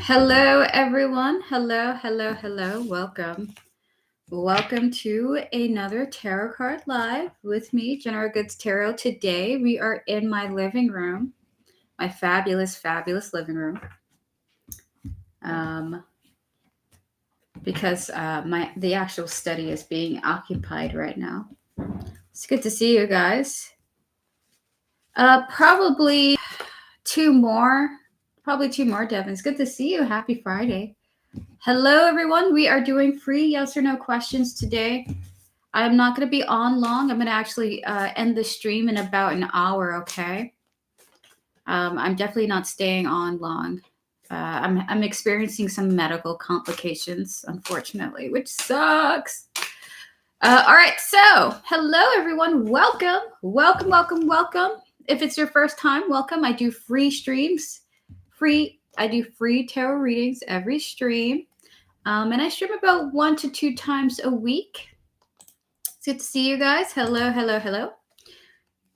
Hello, everyone. Hello. Welcome to another Tarot Card Live with me, General Goods Tarot. Today, we are in my living room, my fabulous living room. Because the actual study is being occupied right now. It's good to see you guys. Probably two more, Devin. It's good to see you. Happy Friday. Hello, everyone. We are doing free yes or no questions today. I'm not going to be on long. I'm going to actually end the stream in about an hour, okay? I'm definitely not staying on long. I'm experiencing some medical complications, unfortunately, which sucks. All right, so hello, everyone. Welcome. If it's your first time, welcome. I do free streams. I do free tarot readings every stream. And I stream about 1 to 2 times a week. It's good to see you guys. Hello.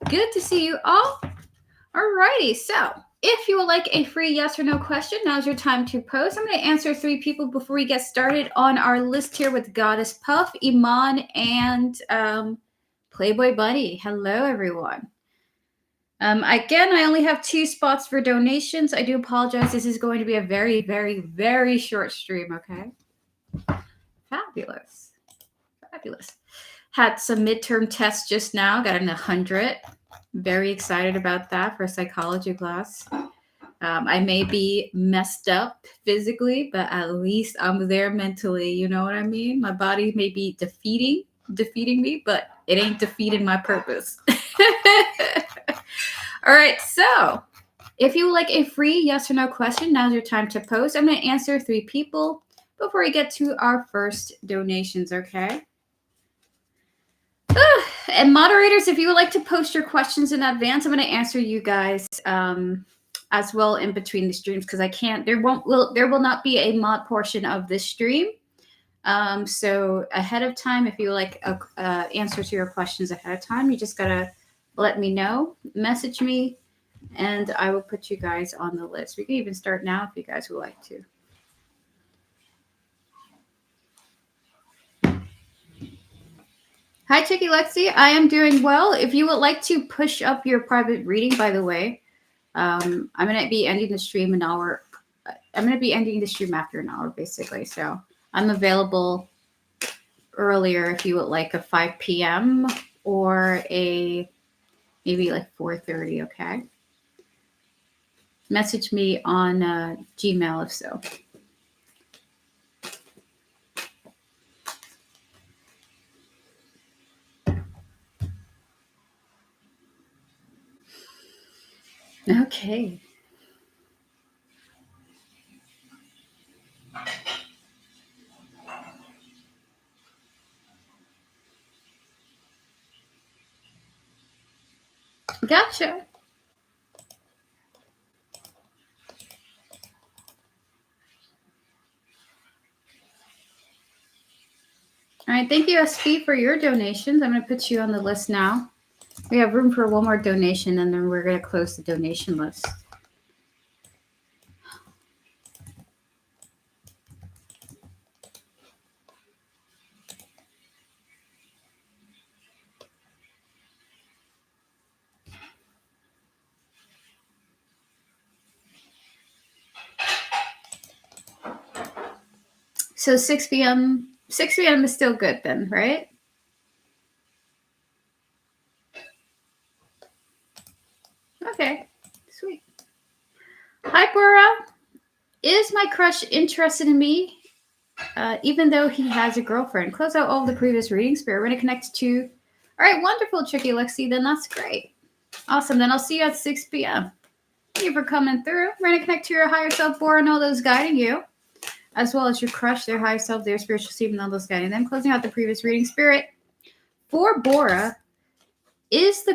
Good to see you all. Alrighty, so if you would like a free yes or no question, now's your time to post. I'm going to answer 3 people before we get started on our list here with Goddess Puff, Iman, and Playboy Bunny. Hello, everyone. Again, I only have 2 spots for donations. I do apologize. This is going to be a very short stream, okay? Fabulous. Had some midterm tests just now. Got an 100. Very excited about that for a psychology class. I may be messed up physically, but at least I'm there mentally. You know what I mean? My body may be defeating me, but it ain't defeating my purpose. All right, so if you would like a free yes or no question, now's your time to post. I'm going to answer 3 people before we get to our first donations, okay? And moderators, if you would like to post your questions in advance, I'm going to answer you guys as well in between the streams because I can't. There will not be a mod portion of this stream. So ahead of time, if you would like a answer to your questions ahead of time, you just gotta let me know, message me, and I will put you guys on the list. We can even start now if you guys would like to. Hi, Chicky Lexi. I am doing well. If you would like to push up your private reading, by the way, I'm going to be ending the stream an hour. I'm going to be ending the stream after an hour, basically. So I'm available earlier if you would like a 5 p.m. or a maybe like 4:30, okay? Message me on Gmail if so. Okay. Gotcha. All right, thank you, SP, for your donations. I'm going to put you on the list now. We have room for one more donation, and then we're going to close the donation list. So 6 p.m. 6 p.m. is still good then, right? Okay, sweet. Hi, Bora. Is my crush interested in me, even though he has a girlfriend? Close out all the previous readings. Spirit, we're going to connect to... All right, wonderful, Tricky Lexi. Then that's great. Awesome. Then I'll see you at 6 p.m. Thank you for coming through. We're going to connect to your higher self, Bora, and all those guiding you, as well as your crush, their higher self, their spiritual self, and all those guiding them. Closing out the previous reading. Spirit, for Bora, is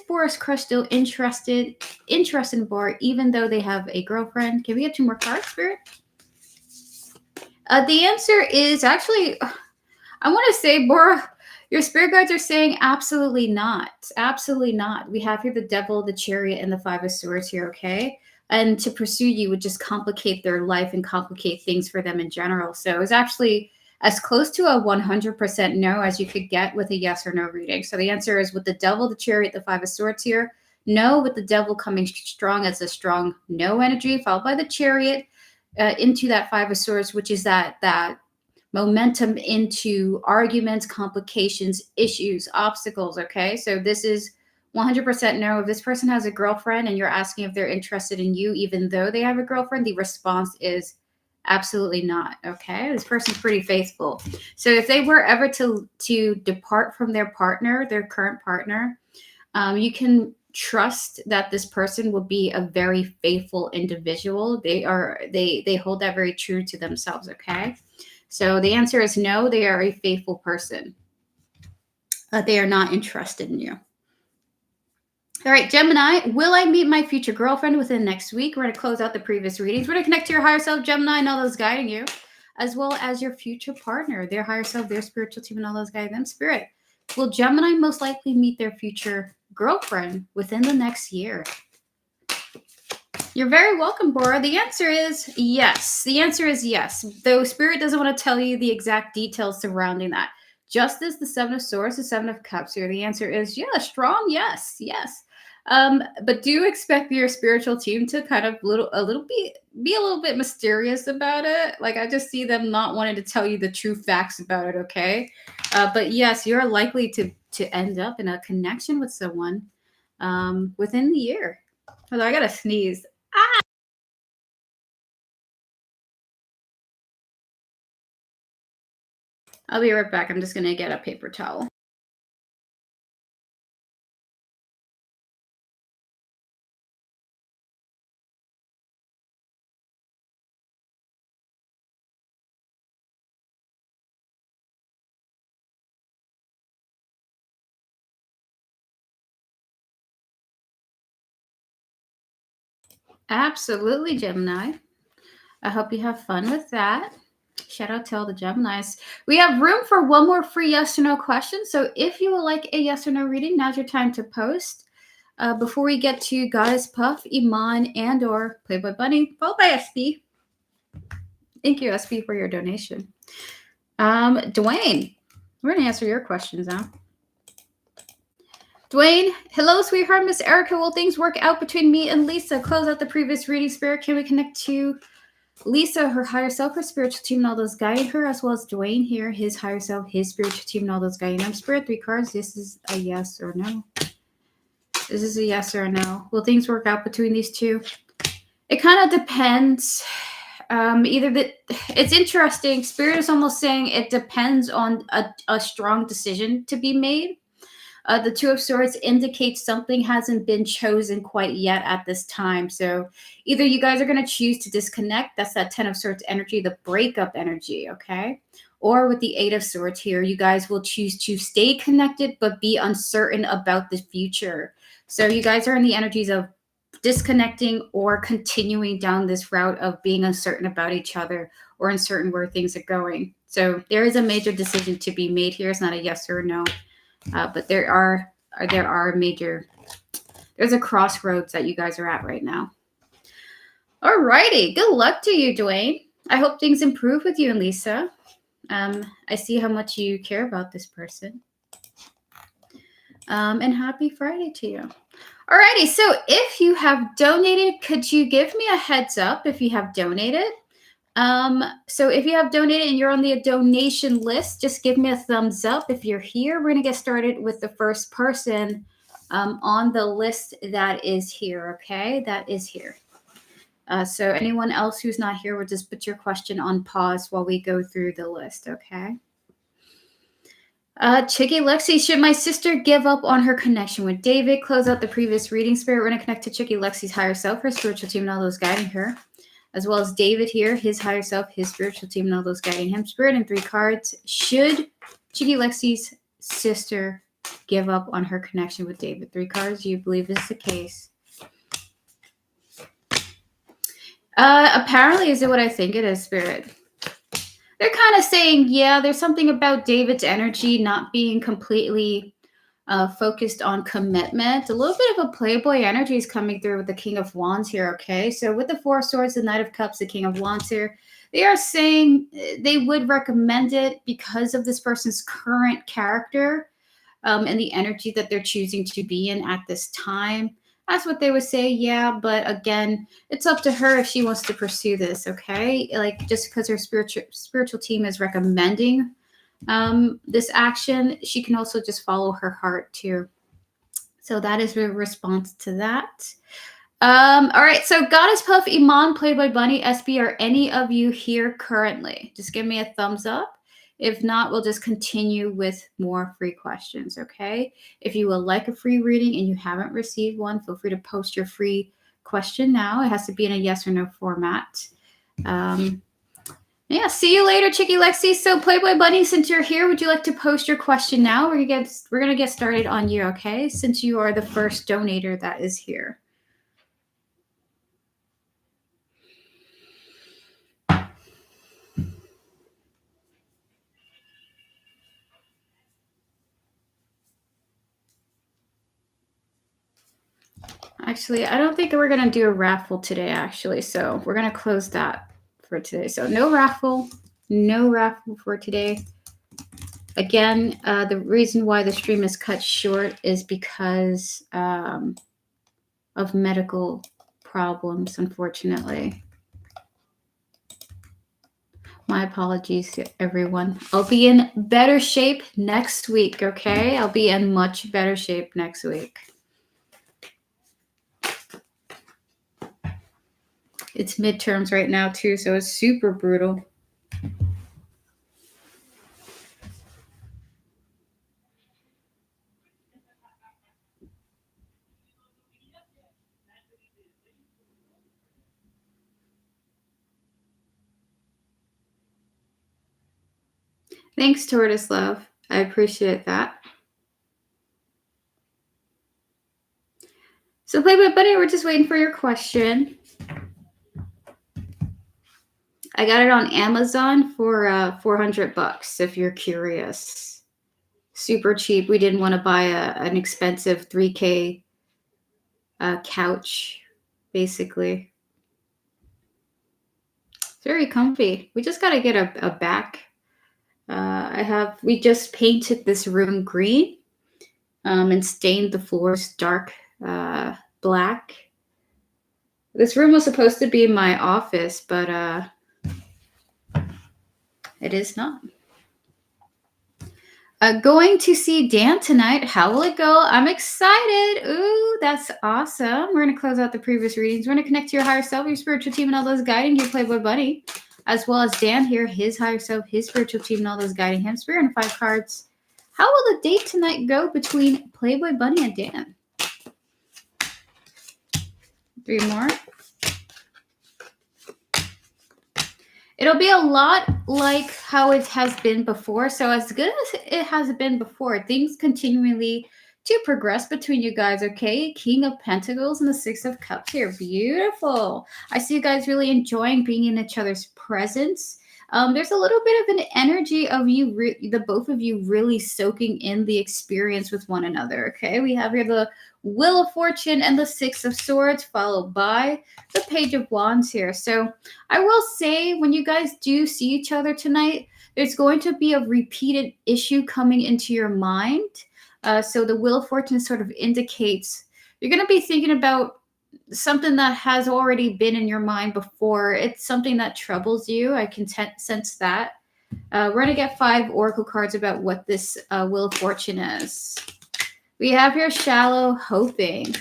Bora's crush still interested in Bora, even though they have a girlfriend? Can we get 2 more cards, Spirit? The answer is actually, I want to say, Bora, your spirit guides are saying absolutely not. Absolutely not. We have here the Devil, the Chariot, and the 5 of Swords here, okay? and to pursue you would just complicate their life and complicate things for them in general. So it was actually as close to a 100% no as you could get with a yes or no reading. So the answer is with the devil, the chariot, the five of swords here. No, with the devil coming strong as a strong no energy, followed by the chariot into that five of swords, which is that momentum into arguments, complications, issues, obstacles. Okay, so this is 100% no. If this person has a girlfriend and you're asking if they're interested in you, even though they have a girlfriend, the response is absolutely not. Okay, this person's pretty faithful. So if they were ever to depart from their partner, their current partner, you can trust that this person will be a very faithful individual. They hold that very true to themselves. Okay, so the answer is no. They are a faithful person. They are not interested in you. All right, Gemini, will I meet my future girlfriend within next week? We're going to close out the previous readings. We're going to connect to your higher self, Gemini, and all those guiding you, as well as your future partner, their higher self, their spiritual team, and all those guiding them. Spirit, will Gemini most likely meet their future girlfriend within the next year? You're very welcome, Bora. The answer is yes. The answer is yes. Though Spirit doesn't want to tell you the exact details surrounding that. Just as the Seven of Swords, the Seven of Cups here, the answer is strong yes, yes. But do expect your spiritual team to kind of be a little bit mysterious about it. Like I just see them not wanting to tell you the true facts about it. Okay, but yes, you're likely to end up in a connection with someone within the year. Although I gotta sneeze. I'll be right back. I'm just gonna get a paper towel. Absolutely, Gemini. I hope you have fun with that. Shout out to all the Geminis. We have room for one more free yes or no question. So if you would like a yes or no reading, now's your time to post. Before we get to Goddess Puff, Iman, and or Playboy Bunny, followed by SB. Thank you, SB, for your donation. Dwayne, we're going to answer your questions now. Dwayne, hello, sweetheart. Miss Erica, will things work out between me and Lisa? Close out the previous reading, Spirit. Can we connect to Lisa, her higher self, her spiritual team, and all those guiding her, as well as Dwayne here, his higher self, his spiritual team, and all those guiding him? Spirit, 3 cards. This is a yes or no. This is a yes or a no. Will things work out between these two? It kind of depends. It's interesting. Spirit is almost saying it depends on a strong decision to be made. The Two of Swords indicates something hasn't been chosen quite yet at this time. So either you guys are going to choose to disconnect. That's that 10 of Swords energy, the breakup energy, okay? Or with the 8 of Swords here, you guys will choose to stay connected but be uncertain about the future. So you guys are in the energies of disconnecting or continuing down this route of being uncertain about each other or uncertain where things are going. So there is a major decision to be made here. It's not a yes or a no. But there's a crossroads that you guys are at right now. All righty. Good luck to you, Dwayne. I hope things improve with you and Lisa. I see how much you care about this person. And happy Friday to you. Alrighty, so if you have donated, could you give me a heads up if you have donated? So if you have donated and you're on the donation list, just give me a thumbs up. If you're here, we're going to get started with the first person on the list that is here, okay? That is here. So anyone else who's not here, we'll just put your question on pause while we go through the list, okay? Chicky Lexi, should my sister give up on her connection with David? Close out the previous reading, Spirit. We're going to connect to Chicky Lexi's higher self, her spiritual team, and all those guiding her, as well as David here, his higher self, his spiritual team, and all those guiding him. Spirit and 3 cards. Should Chicky Lexi's sister give up on her connection with David? 3 cards. Do you believe this is the case? Apparently, is it what I think it is, Spirit? They're kind of saying, yeah, there's something about David's energy not being completely focused on commitment. A little bit of a playboy energy is coming through with the King of Wands here, okay? So with the Four of Swords, the Knight of Cups, the King of Wands here, they are saying they would recommend it because of this person's current character and the energy that they're choosing to be in at this time. That's what they would say, yeah. But again, it's up to her if she wants to pursue this, okay? Like just because her spiritual team is recommending this action, she can also just follow her heart too. So that is the response to that. All right, so Goddess Puff, Iman, Playboy Bunny, SB, are any of you here currently? Just give me a thumbs up. If not, we'll just continue with more free questions, okay? If you would like a free reading and you haven't received one, feel free to post your free question now. It has to be in a yes or no format. Yeah, see you later, Chicky Lexi. So Playboy Bunny, since you're here, would you like to post your question now? We're gonna get started on you, okay? Since you are the first donator that is here. Actually, I don't think we're going to do a raffle today, actually. So we're going to close that for today. So no raffle for today. Again, the reason why the stream is cut short is because of medical problems, unfortunately. My apologies to everyone. I'll be in better shape next week, okay? I'll be in much better shape next week. It's midterms right now too, so it's super brutal. Thanks, Tortoise Love. I appreciate that. So Playboy Bunny, we're just waiting for your question. I got it on Amazon for $400 if you're curious. Super cheap. We didn't want to buy an expensive $3K couch, basically. It's very comfy. We just got to get a back. We just painted this room green and stained the floors dark black. This room was supposed to be my office, but it is not. Going to see Dan tonight. How will it go? I'm excited. Ooh, that's awesome. We're going to close out the previous readings. We're going to connect to your higher self, your spiritual team, and all those guiding you, Playboy Bunny, as well as Dan here, his higher self, his spiritual team, and all those guiding him. Spirit and 5 cards. How will the date tonight go between Playboy Bunny and Dan? 3 more. It'll be a lot like how it has been before. So as good as it has been before, things continually to progress between you guys, okay? King of Pentacles and the 6 of Cups here. Beautiful. I see you guys really enjoying being in each other's presence. There's a little bit of an energy of you, the both of you really soaking in the experience with one another, okay? We have here the Wheel of Fortune and the 6 of Swords, followed by the Page of Wands here. So I will say, when you guys do see each other tonight, there's going to be a repeated issue coming into your mind. So the Wheel of Fortune sort of indicates you're going to be thinking about something that has already been in your mind before. It's something that troubles you. I can sense that. We're going to get 5 oracle cards about what this Wheel of Fortune is. We have here Shallow Hoping.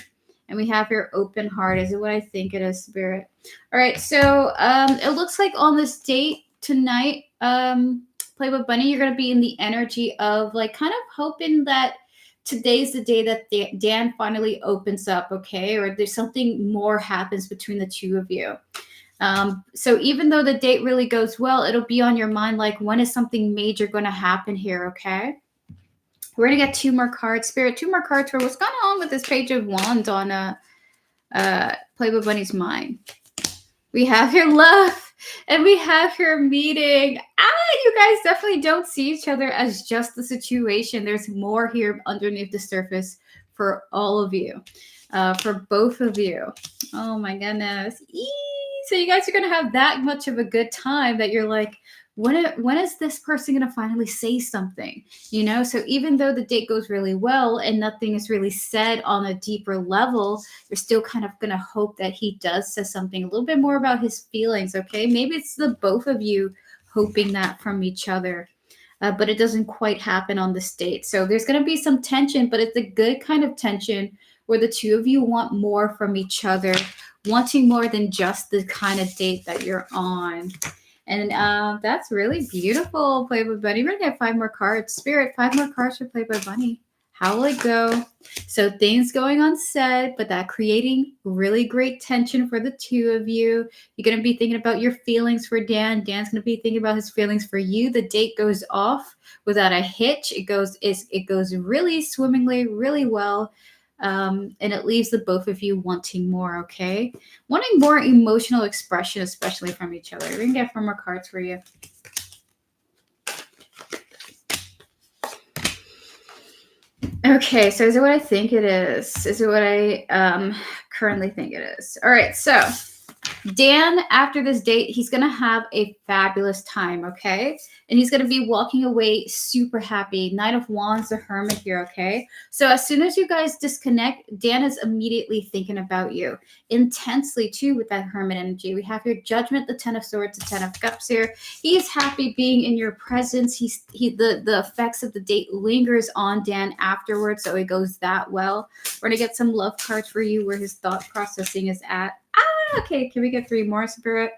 And we have here Open Heart. Is it what I think it is, Spirit? All right. So it looks like on this date tonight, Playboy Bunny, you're going to be in the energy of like kind of hoping that today's the day that Dan finally opens up, okay? Or there's something more happens between the two of you. So even though the date really goes well, it'll be on your mind like, when is something major going to happen here, okay? We're going to get 2 more cards. Spirit, 2 more cards for what's going on with this Page of Wands on Playboy Bunny's mind. We have here Love. And we have her meeting. You guys definitely don't see each other as just the situation. There's more here underneath the surface for all of you, for both of you. Oh my goodness. So you guys are going to have that much of a good time that you're like, when is this person going to finally say something? You know, so even though the date goes really well and nothing is really said on a deeper level, you're still kind of going to hope that he does say something a little bit more about his feelings, okay? Maybe it's the both of you hoping that from each other. But it doesn't quite happen on this date. So there's going to be some tension, but it's a good kind of tension where the two of you want more from each other, wanting more than just the kind of date that you're on. And that's really beautiful, Playboy Bunny. We're going to get 5 more cards. Spirit, 5 more cards for Playboy Bunny. How will it go? So things going on set, but that creating really great tension for the two of you. You're going to be thinking about your feelings for Dan. Dan's going to be thinking about his feelings for you. The date goes off without a hitch. It goes really swimmingly, really well. And it leaves the both of you wanting more, okay? Wanting more emotional expression, especially from each other. We're going to get 4 more cards for you. Okay, so is it what I think it is? Is it what I currently think it is? All right, so Dan, after this date, he's going to have a fabulous time, okay? And he's going to be walking away super happy. Knight of Wands, the Hermit here, okay? So as soon as you guys disconnect, Dan is immediately thinking about you intensely, too, with that Hermit energy. We have your Judgment, the Ten of Swords, the Ten of Cups here. He's happy being in your presence. The effects of the date lingers on Dan afterwards, so it goes that well. We're going to get some love cards for you where his thought processing is at. Okay, can we get 3 more, Spirit?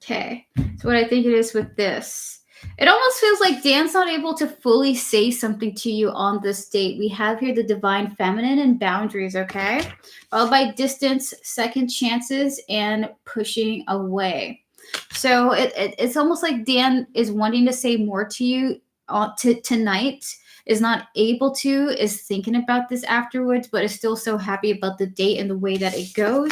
Okay, so what I think it is with this, it almost feels like Dan's not able to fully say something to you on this date. We have here the Divine Feminine and boundaries, okay? Followed by distance, second chances, and pushing away. So it's almost like Dan is wanting to say more to you tonight, is not able to, is thinking about this afterwards, but is still so happy about the date and the way that it goes.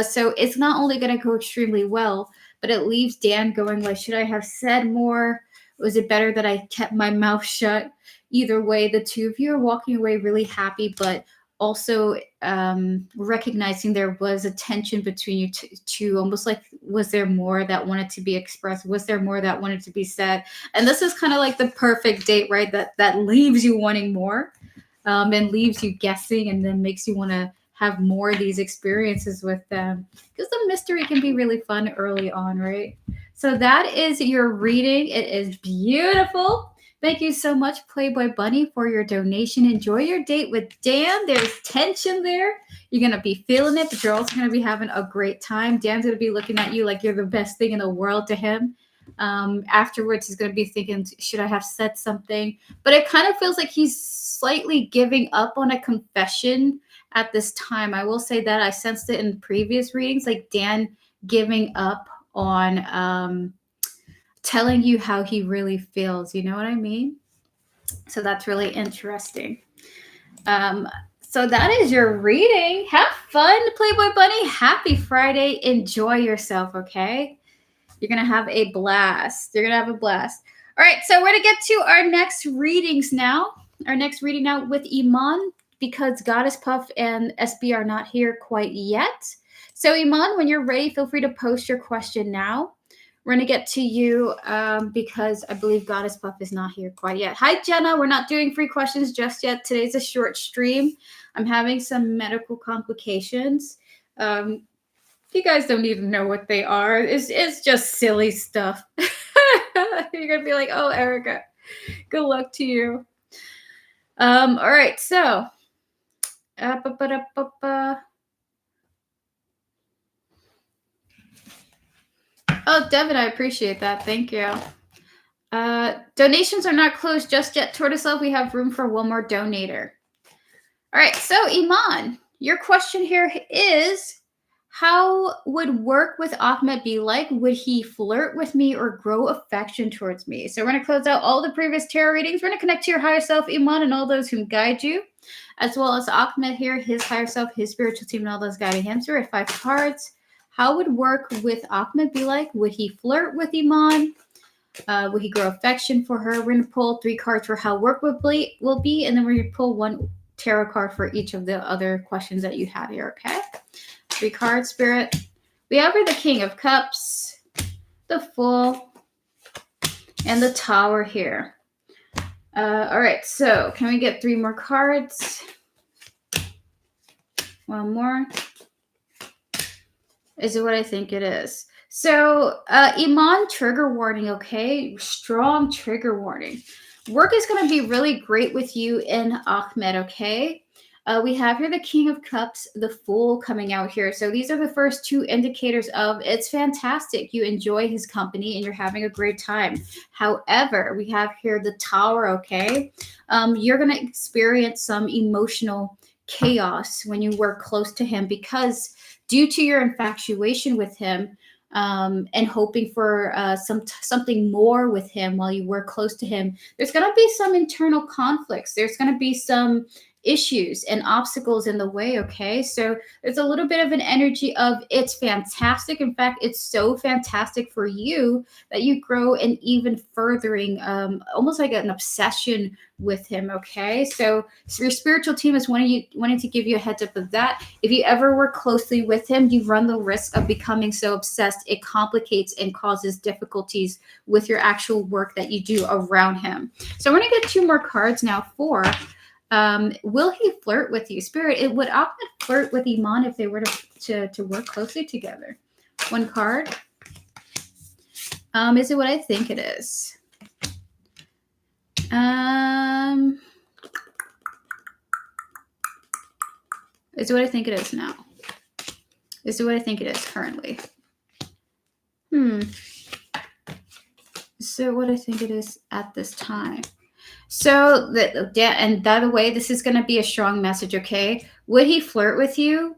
So it's not only going to go extremely well, but it leaves Dan going like, should I have said more? Was it better that I kept my mouth shut? Either way, the two of you are walking away really happy, but also recognizing there was a tension between you two, almost like, was there more that wanted to be expressed? Was there more that wanted to be said? And this is kind of like the perfect date, right? That leaves you wanting more, and leaves you guessing, and then makes you want to have more of these experiences with them, because the mystery can be really fun early on, right? So that is your reading. It is beautiful. Thank you so much, Playboy Bunny, for your donation. Enjoy your date with Dan. There's tension there. You're going to be feeling it, but you're also going to be having a great time. Dan's going to be looking at you like you're the best thing in the world to him. Afterwards, he's going to be thinking, should I have said something? But it kind of feels like he's slightly giving up on a confession at this time. I will say that I sensed it in previous readings, like Dan giving up on telling you how he really feels. You know what I mean? So that's really interesting. So that is your reading. Have fun, Playboy Bunny. Happy Friday. Enjoy yourself, okay? You're going to have a blast. You're going to have a blast. All right, so we're going to get to our next readings now. Our next reading now with Iman, because Goddess Puff and SB are not here quite yet. So Iman, when you're ready, feel free to post your question now. We're going to get to you because I believe Goddess Puff is not here quite yet. Hi, Jenna. We're not doing free questions just yet. Today's a short stream. I'm having some medical complications. You guys don't even know what they are. It's just silly stuff. You're going to be like, oh, Erica, good luck to you. All right, so. Oh, Devin, I appreciate that. Thank you. Donations are not closed just yet, Tortoise Love. We have room for one more donator. All right, so Iman, your question here is, How would work with Ahmed be like? Would he flirt with me or grow affection towards me? So we're going to close out all the previous tarot readings. We're going to connect to your higher self, Iman, and all those who guide you, as well as Ahmed here, his higher self, his spiritual team, and all those guiding him. So we're at 5 cards. How would work with Ahmed be like? Would he flirt with Iman? Will he grow affection for her? We're going to pull 3 cards for how work will be, and then we're going to pull 1 tarot card for each of the other questions that you had here, okay? 3 cards, Spirit. We have here the King of Cups, the Fool, and the Tower here. All right, so can we get 3 more cards? 1 more. Is it what I think it is? So, Iman, trigger warning, okay? Strong trigger warning. Work is going to be really great with you and Ahmed, okay? We have here the King of Cups, the Fool coming out here. So these are the first 2 indicators of it's fantastic. You enjoy his company and you're having a great time. However, we have here the Tower, okay? You're going to experience some emotional chaos when you work close to him because due to your infatuation with him, and hoping for something more with him while you work close to him, there's going to be some internal conflicts. There's going to be some issues and obstacles in the way, okay? So there's a little bit of an energy of it's fantastic. In fact, it's so fantastic for you that you grow an even furthering, almost like an obsession with him, okay? So your spiritual team is wanting to give you a heads up of that. If you ever work closely with him, you run the risk of becoming so obsessed it complicates and causes difficulties with your actual work that you do around him. So I'm going to get 2 more cards now for will he flirt with you? Spirit, would Ahmed flirt with Iman if they were to work closely together? 1 card. Is it what I think it is? Is it what I think it is now? Is it what I think it is currently? Is it what I think it is at this time? So, and by the way, this is going to be a strong message, okay? Would he flirt with you?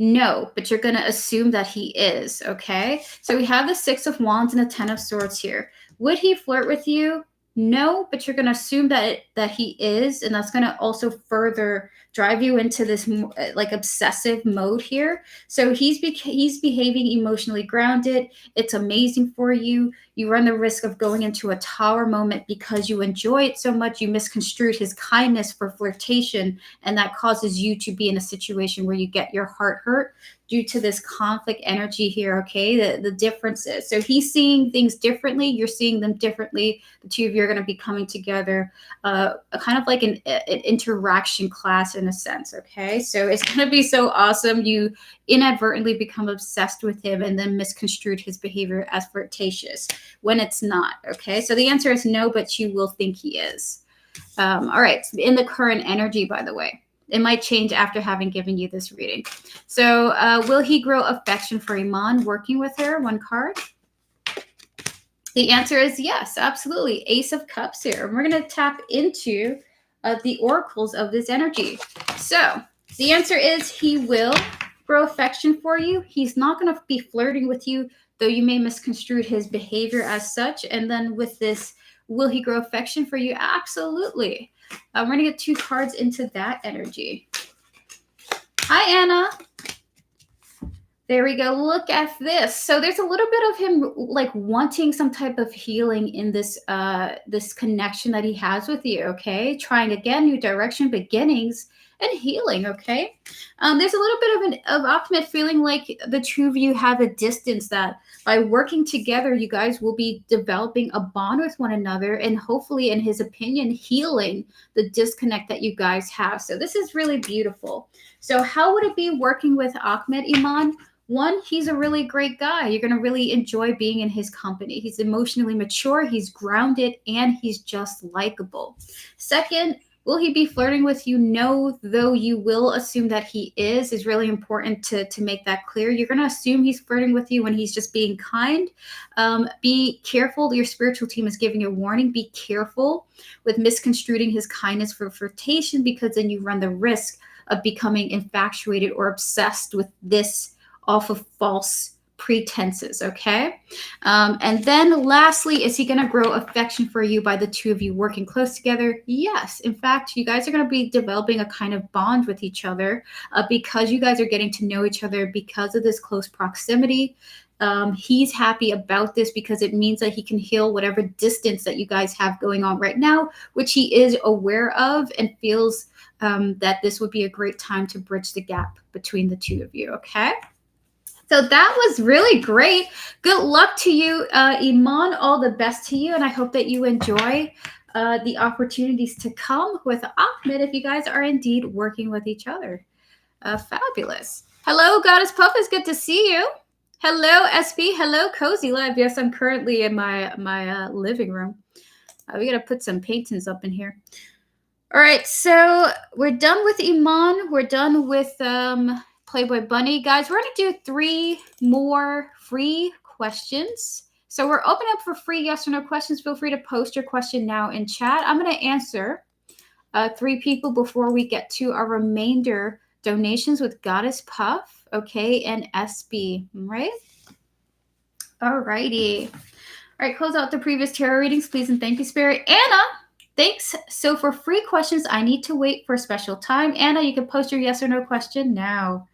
No, but you're going to assume that he is, okay? So we have the 6 of Wands and the 10 of Swords here. Would he flirt with you? No, but you're going to assume that he is, and that's going to also further drive you into this like obsessive mode here. So he's behaving emotionally grounded. It's amazing for you. You run the risk of going into a tower moment because you enjoy it so much. You misconstrued his kindness for flirtation, and that causes you to be in a situation where you get your heart hurt due to this conflict energy here, okay? The differences. So he's seeing things differently. You're seeing them differently. The 2 of you are going to be coming together, kind of like an interaction class in a sense, okay? So it's going to be so awesome. You inadvertently become obsessed with him and then misconstrued his behavior as flirtatious when it's not, okay? So the answer is no, but you will think he is. All right, in the current energy, by the way. It might change after having given you this reading. So will he grow affection for Iman working with her? 1 card. The answer is yes, absolutely. Ace of Cups here. And we're going to tap into the oracles of this energy. So the answer is he will grow affection for you. He's not going to be flirting with you, though you may misconstrue his behavior as such. And then with this, will he grow affection for you? Absolutely. We're going to get 2 cards into that energy. Hi, Anna. There we go. Look at this. So there's a little bit of him like wanting some type of healing in this this connection that he has with you, okay? Trying again, new direction, beginnings, and healing, okay? There's a little bit of Ahmed feeling like the 2 of you have a distance that by working together, you guys will be developing a bond with one another and hopefully, in his opinion, healing the disconnect that you guys have. So this is really beautiful. So how would it be working with Ahmed, Iman? 1, he's a really great guy. You're going to really enjoy being in his company. He's emotionally mature, he's grounded, and he's just likable. 2nd, will he be flirting with you? No, though you will assume that he is really important to make that clear. You're going to assume he's flirting with you when he's just being kind. Be careful. Your spiritual team is giving you a warning. Be careful with misconstruing his kindness for flirtation because then you run the risk of becoming infatuated or obsessed with this off of false pretenses, okay? And then lastly, is he going to grow affection for you by the two of you working close together? Yes. In fact, you guys are going to be developing a kind of bond with each other because you guys are getting to know each other because of this close proximity. He's happy about this because it means that he can heal whatever distance that you guys have going on right now, which he is aware of and feels that this would be a great time to bridge the gap between the two of you, okay? So that was really great. Good luck to you, Iman. All the best to you, and I hope that you enjoy the opportunities to come with Ahmed if you guys are indeed working with each other. Fabulous. Hello, Goddess Puff. It's good to see you. Hello, SB. Hello, Cozy Live. Yes, I'm currently in my living room. We gotta put some paintings up in here. All right, so we're done with Iman. We're done with Playboy Bunny. Guys, we're going to do 3 more free questions. So we're open up for free yes or no questions. Feel free to post your question now in chat. I'm going to answer 3 people before we get to our remainder donations with Goddess Puff, okay, and SB, right? All righty. All right, close out the previous tarot readings, please, and thank you, Spirit. Anna, thanks. So for free questions, I need to wait for a special time. Anna, you can post your yes or no question now.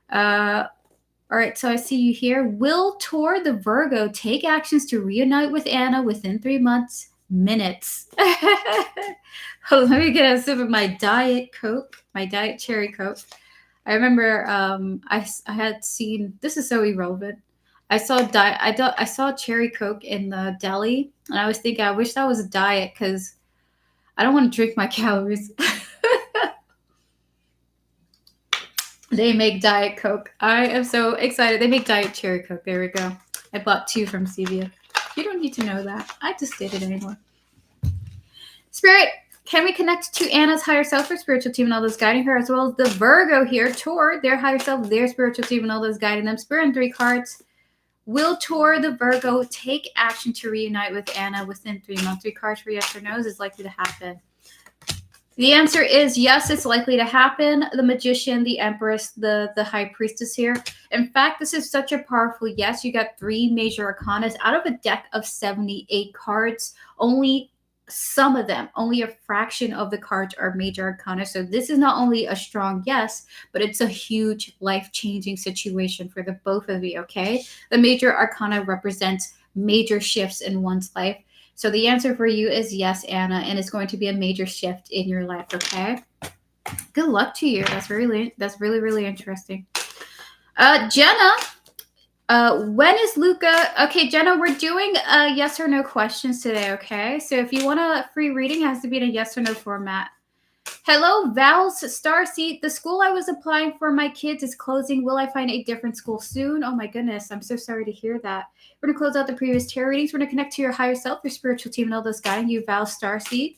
All right, so I see you here. Will Tor the Virgo take actions to reunite with Anna within 3 months? Minutes. Let me get a sip of my Diet Coke, my Diet Cherry Coke. I remember I had seen, this is so irrelevant. I saw Cherry Coke in the deli, and I was thinking, I wish that was a diet because I don't want to drink my calories. They make Diet Coke. I am so excited. They make Diet Cherry Coke. There we go. I bought 2 from Sevia. You don't need to know that. I just did it anymore. Spirit, can we connect to Anna's higher self or spiritual team and all those guiding her, as well as the Virgo here, Tor, their higher self, their spiritual team and all those guiding them? Spirit and 3 cards. Will Tor the Virgo take action to reunite with Anna within 3 months? 3 cards for yes or no is likely to happen. The answer is yes, it's likely to happen. The Magician, the Empress, the High Priestess here. In fact, this is such a powerful yes. You got 3 major arcanas out of a deck of 78 cards. Only some of them, only a fraction of the cards are major arcana. So this is not only a strong yes, but it's a huge life-changing situation for the both of you, okay? The major arcana represents major shifts in one's life. So the answer for you is yes, Anna, and it's going to be a major shift in your life, okay? Good luck to you. That's really, really interesting. Jenna, when is Luca? Okay, Jenna, we're doing yes or no questions today, okay? So if you want a free reading, it has to be in a yes or no format. Hello, Val's Starseed. The school I was applying for my kids is closing. Will I find a different school soon? Oh my goodness, I'm so sorry to hear that. We're going to close out the previous tarot readings. We're going to connect to your higher self, your spiritual team, and all those guiding you, Val Starseed.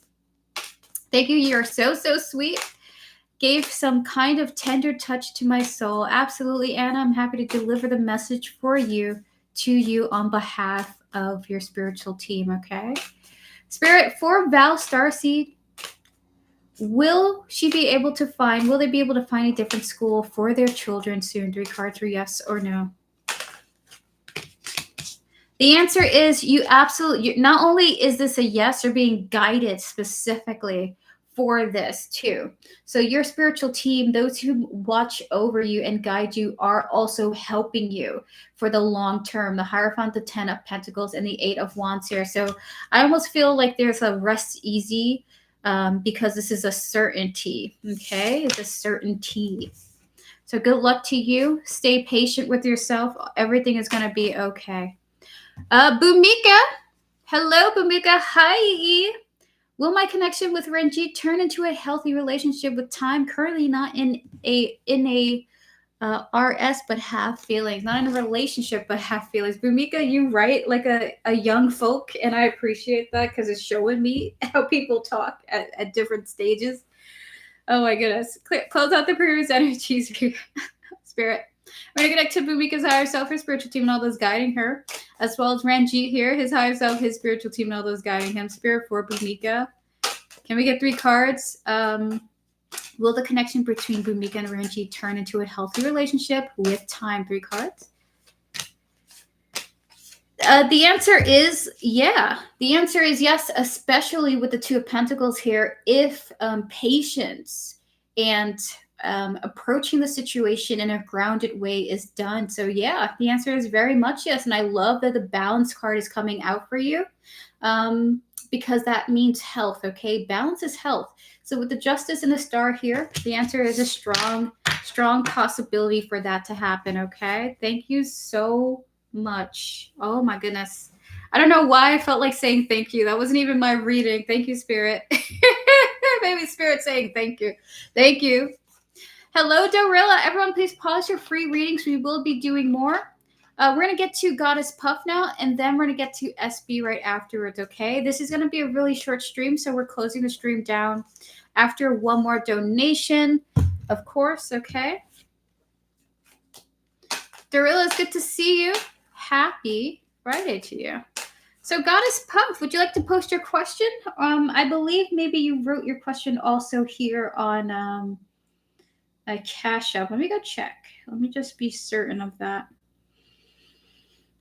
Thank you. You're so sweet. Gave some kind of tender touch to my soul. Absolutely, Anna. I'm happy to deliver the message for you to you on behalf of your spiritual team, okay? Spirit, for Val Starseed, will they be able to find a different school for their children soon? 3 cards for yes or no. The answer is not only is this a yes, you're being guided specifically for this too. So your spiritual team, those who watch over you and guide you, are also helping you for the long term. The Hierophant, the 10 of Pentacles, and the 8 of Wands here. So I almost feel like there's a rest easy because this is a certainty, okay? It's a certainty. So good luck to you. Stay patient with yourself. Everything is going to be okay. Bhumika. Hello, Bhumika. Hi. Will my connection with Renji turn into a healthy relationship with time? Currently not in a RS, but have feelings. Not in a relationship, but have feelings. Bhumika, you write like a young folk, and I appreciate that because it's showing me how people talk at different stages. Oh my goodness. Close out the previous energies, Spirit. We're going to connect to Bhumika's higher self, her spiritual team, and all those guiding her, as well as Ranjit here, his higher self, his spiritual team, and all those guiding him. Spirit for Bhumika. Can we get 3 cards Will the connection between Bhumika and Ranji turn into a healthy relationship with time? 3 cards. The answer is yeah. The answer is yes, especially with the 2 of Pentacles here. If patience and approaching the situation in a grounded way is done. So yeah, the answer is very much yes. And I love that the balance card is coming out for you, because that means health. Okay, balance is health. So with the Justice and the Star here, the answer is a strong possibility for that to happen. Okay, thank you so much. Oh my goodness. I don't know why I felt like saying thank you. That wasn't even my reading. Thank you, Spirit. Maybe Spirit saying thank you. Thank you. Hello, Dorilla. Everyone, please pause your free readings. We will be doing more. We're going to get to Goddess Puff now, and then we're going to get to SB right afterwards, okay? This is going to be a really short stream, so we're closing the stream down after one more donation, of course, okay? Dorilla, it's good to see you. Happy Friday to you. So Goddess Puff, would you like to post your question? I believe maybe you wrote your question also here on a Cash App. Let me go check. Let me just be certain of that.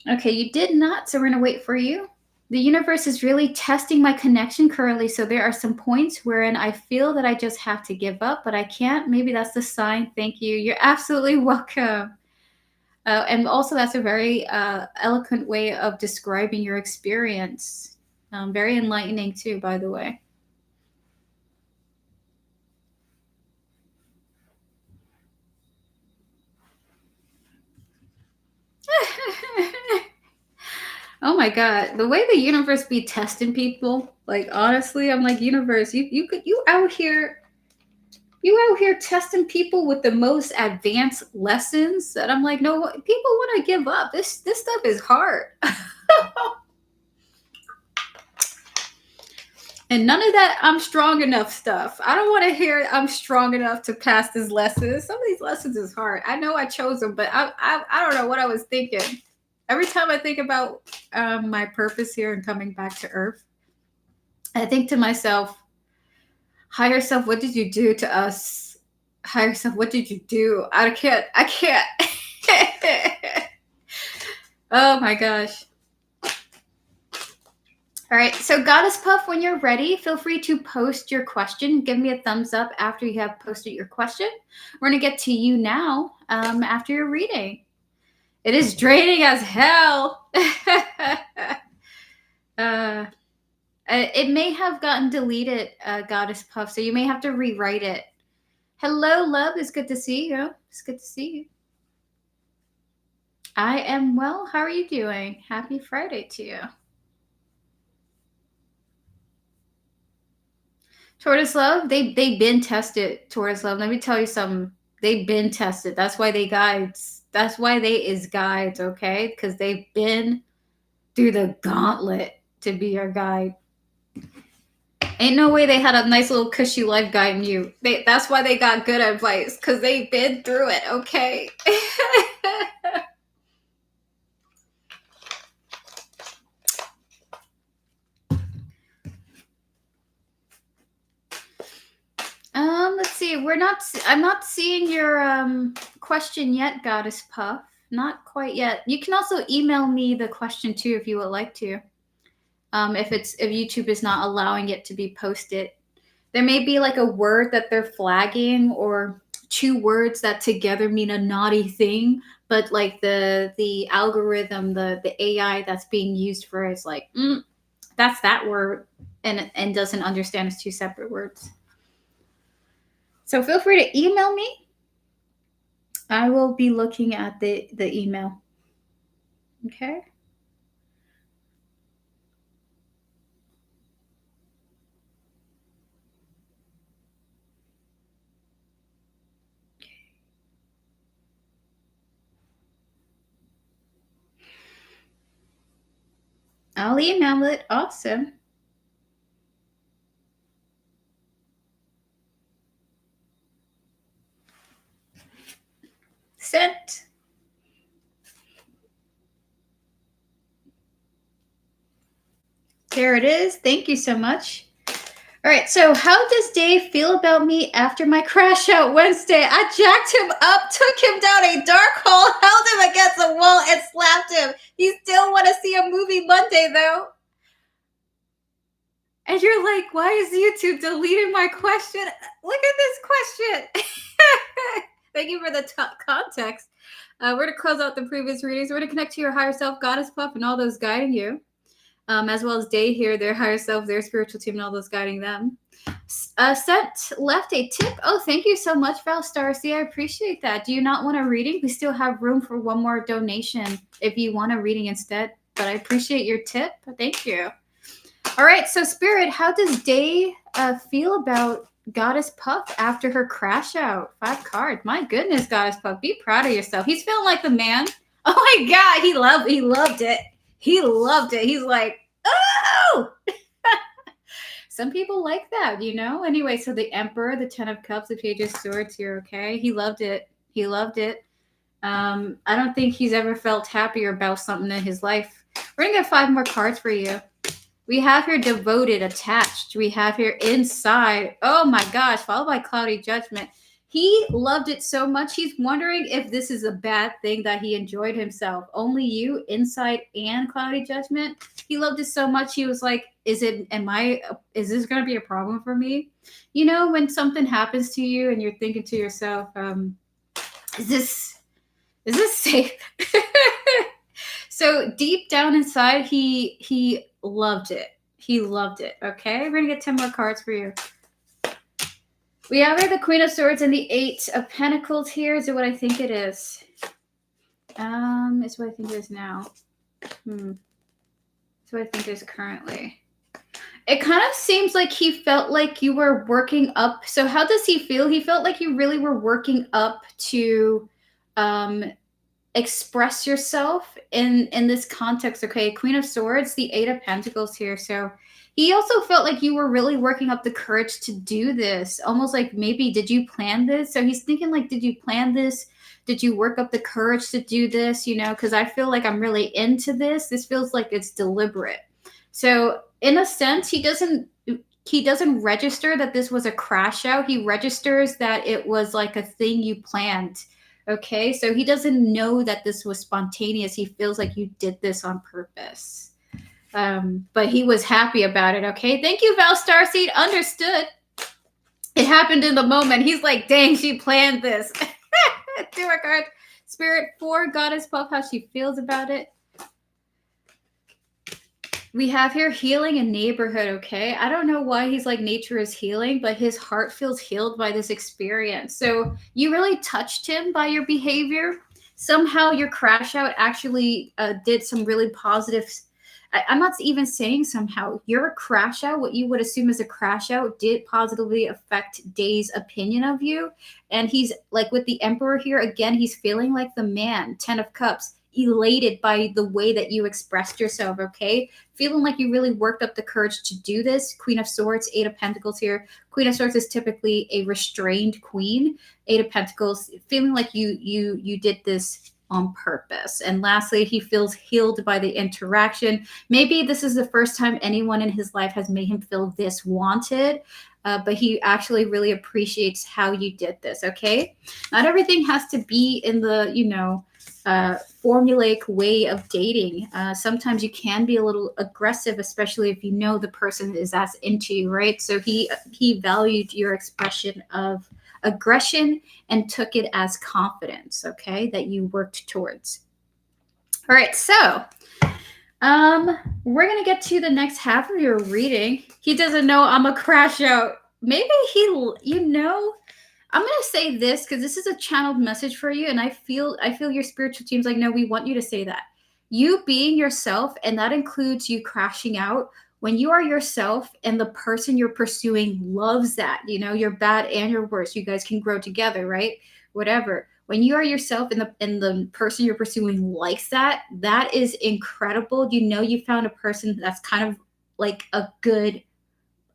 Okay, you did not, so we're going to wait for you. The universe is really testing my connection currently, so there are some points wherein I feel that I just have to give up, but I can't. Maybe that's the sign. Thank you. You're absolutely welcome. And also, that's a very eloquent way of describing your experience. Very enlightening, too, by the way. Oh my God, the way the universe be testing people, like honestly, I'm like, universe, you out here testing people with the most advanced lessons that I'm like, no, people want to give up. This stuff is hard. And none of that I'm strong enough stuff. I don't want to hear I'm strong enough to pass this lesson. Some of these lessons is hard. I know I chose them, but I don't know what I was thinking. Every time I think about my purpose here and coming back to Earth, I think to myself, higher self, what did you do to us? Higher self, what did you do? I can't. Oh my gosh. All right, so Goddess Puff, when you're ready, feel free to post your question. Give me a thumbs up after you have posted your question. We're going to get to you now after your reading. It is draining as hell. It may have gotten deleted, Goddess Puff, so you may have to rewrite it. Hello, love. It's good to see you. It's good to see you. I am well. How are you doing? Happy Friday to you. Tortoise Love, they've been tested, Tortoise Love. Let me tell you something. They've been tested. That's why they guides. That's why they is guides, okay? Because they've been through the gauntlet to be your guide. Ain't no way they had a nice little cushy life guiding you. That's why they got good advice, because they've been through it, okay? Let's see. I'm not seeing your question yet, Goddess Puff. Not quite yet. You can also email me the question too if you would like to. If YouTube is not allowing it to be posted. There may be like a word that they're flagging or 2 words that together mean a naughty thing, but like the algorithm, the AI that's being used for it is like, that's that word, and doesn't understand it's 2 separate words. So feel free to email me. I will be looking at the email. Okay. I'll email it. Awesome. Sent. There it is. Thank you so much. All right, so how does Dave feel about me after my crash out Wednesday? I jacked him up, took him down a dark hole, held him against the wall, and slapped him. He still want to see a movie Monday, though. And you're like, why is YouTube deleting my question? Look at this question. Thank you for the context. We're going to close out the previous readings. We're going to connect to your higher self, goddess puff, and all those guiding you. As well as Day here, their higher self, their spiritual team, and all those guiding them. Sent left a tip. Oh, thank you so much, Val Starcy. I appreciate that. Do you not want a reading? We still have room for one more donation if you want a reading instead. But I appreciate your tip. Thank you. All right, so Spirit, how does Day feel about Goddess Puff after her crash out? 5 cards. My goodness, Goddess Puff, be proud of yourself. He's feeling like the man. Oh my God, he loved it. He loved it. He's like, oh! Some people like that, you know? Anyway, so the Emperor, the 10 of Cups, the Page of Swords here, okay? He loved it. He loved it. I don't think he's ever felt happier about something in his life. We're going to get 5 more cards for you. We have here devoted, attached. We have here inside. Oh my gosh, followed by cloudy judgment. He loved it so much. He's wondering if this is a bad thing that he enjoyed himself. Only you, inside and cloudy judgment. He loved it so much. He was like, is this going to be a problem for me? You know, when something happens to you and you're thinking to yourself, is this safe? So deep down inside, he loved it. He loved it. Okay, we're gonna get 10 more cards for you. We have here the Queen of Swords and the 8 of Pentacles here. Is it what I think it is? It's what I think it is now. It's what I think it is currently. It kind of seems like he felt like you were working up. So how does he feel? He felt like you really were working up to express yourself in this context. Okay, Queen of Swords, the 8 of Pentacles here. So he also felt like you were really working up the courage to do this. Almost like maybe, did you plan this? So he's thinking like, did you plan this? Did you work up the courage to do this? You know, because I feel like I'm really into this. This feels like it's deliberate. So in a sense, he doesn't register that this was a crash out. He registers that it was like a thing you planned. Okay, so he doesn't know that this was spontaneous. He feels like you did this on purpose. But he was happy about it, okay? Thank you, Val Starseed. Understood. It happened in the moment. He's like, dang, she planned this. Two more cards. Spirit 4, Goddess Puff, how she feels about it. We have here healing and neighborhood, okay? I don't know why he's like nature is healing, but his heart feels healed by this experience. So you really touched him by your behavior. Somehow your crash out actually did some really positive. I'm not even saying somehow. Your crash out, what you would assume is a crash out, did positively affect Day's opinion of you. And he's like with the Emperor here, again, he's feeling like the man, 10 of Cups, elated by the way that you expressed yourself, okay? Feeling like you really worked up the courage to do this. Queen of Swords, 8 of Pentacles here. Queen of Swords is typically a restrained queen. 8 of Pentacles, feeling like you did this on purpose. And lastly, he feels healed by the interaction. Maybe this is the first time anyone in his life has made him feel this wanted, but he actually really appreciates how you did this, okay? Not everything has to be in the, formulaic way of dating. Sometimes you can be a little aggressive, especially if you know the person is as into you, right? So he valued your expression of aggression and took it as confidence, okay, that you worked towards. All right, so we're gonna get to the next half of your reading. He doesn't know I'm a crash out. Maybe I'm gonna say this because this is a channeled message for you, and I feel your spiritual team's like, no, we want you to say that. You being yourself, and that includes you crashing out. When you are yourself and the person you're pursuing loves that, your bad and your worst, you guys can grow together, right? Whatever. When you are yourself and the person you're pursuing likes that, that is incredible. You found a person that's kind of like a good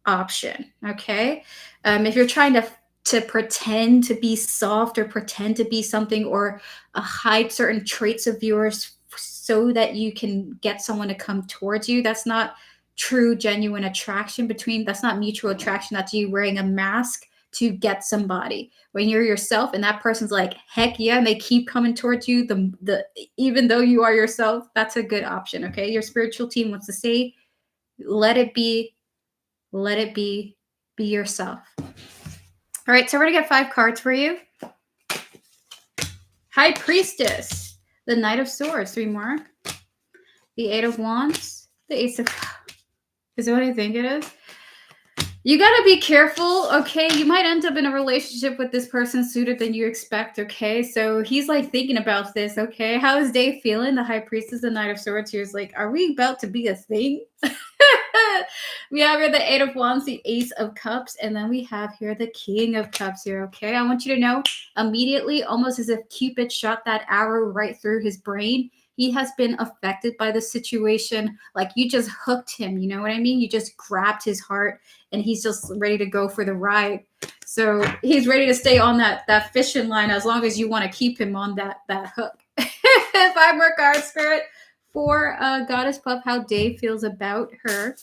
option, okay? If you're trying to pretend to be soft or pretend to be something or hide certain traits of yours so that you can get someone to come towards you, that's not true, genuine attraction between. That's not mutual attraction. That's you wearing a mask to get somebody. When you're yourself and that person's like, heck yeah, and they keep coming towards you, the even though you are yourself, that's a good option. Okay. Your spiritual team wants to say, let it be, be yourself. All right, so we're gonna get 5 cards for you. High Priestess, the Knight of Swords, 3 more. The 8 of Wands, the Ace of Cups. Is it what I think it is? You gotta be careful, okay? You might end up in a relationship with this person sooner than you expect, okay? So he's like thinking about this, okay? How is Dave feeling? The High Priestess, the Knight of Swords. He was like, are we about to be a thing? We have here the 8 of Wands, the Ace of Cups, and then we have here the King of Cups here, okay? I want you to know immediately, almost as if Cupid shot that arrow right through his brain, he has been affected by the situation. Like you just hooked him, you know what I mean? You just grabbed his heart and he's just ready to go for the ride. So he's ready to stay on that fishing line as long as you want to keep him on that hook. 5 more cards, Spirit, for Goddess Puff, how Dave feels about her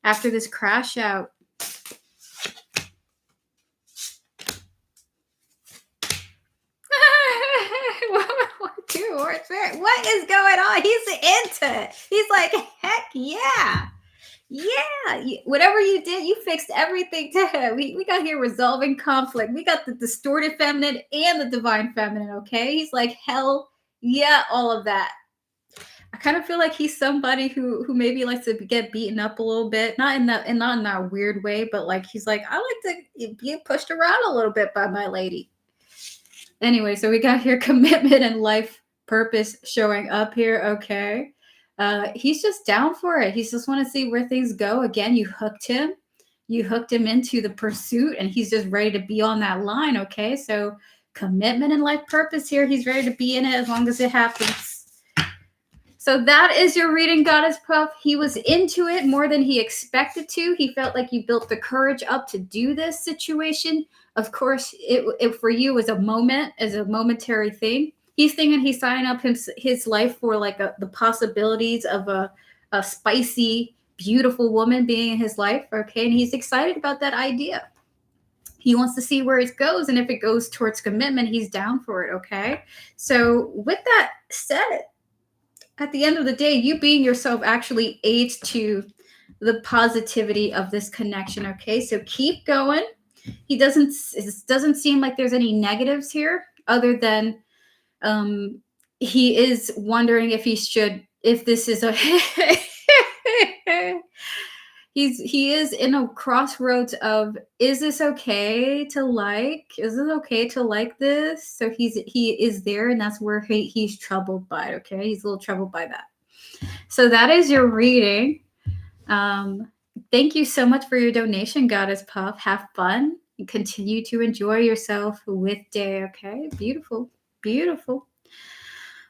after this crash out. What is going on? He's into it. He's like, heck yeah. Yeah. Whatever you did, you fixed everything to him. We got here resolving conflict. We got the distorted feminine and the divine feminine, okay? He's like, hell yeah, all of that. I kind of feel like he's somebody who maybe likes to get beaten up a little bit, not in that weird way, but like he's like, I like to be pushed around a little bit by my lady. Anyway, so we got here commitment and life purpose showing up here. Okay. He's just down for it. He just want to see where things go. Again, you hooked him into the pursuit and he's just ready to be on that line. Okay. So commitment and life purpose here. He's ready to be in it as long as it happens. So that is your reading, Goddess Puff. He was into it more than he expected to. He felt like you built the courage up to do this situation. Of course, it for you was a momentary thing. He's thinking he's signing up his life for like the possibilities of a spicy, beautiful woman being in his life. Okay, and he's excited about that idea. He wants to see where it goes, and if it goes towards commitment, he's down for it. Okay, so with that said, at the end of the day, you being yourself actually aids to the positivity of this connection. Okay, so keep going. It doesn't seem like there's any negatives here, other than he is wondering if this is a he is in a crossroads of, is this okay to like? Is it okay to like this? So he is there, and that's where he's troubled by it. Okay, he's a little troubled by that. So that is your reading. Thank you so much for your donation, Goddess Puff. Have fun and continue to enjoy yourself with Day. Okay, beautiful, beautiful.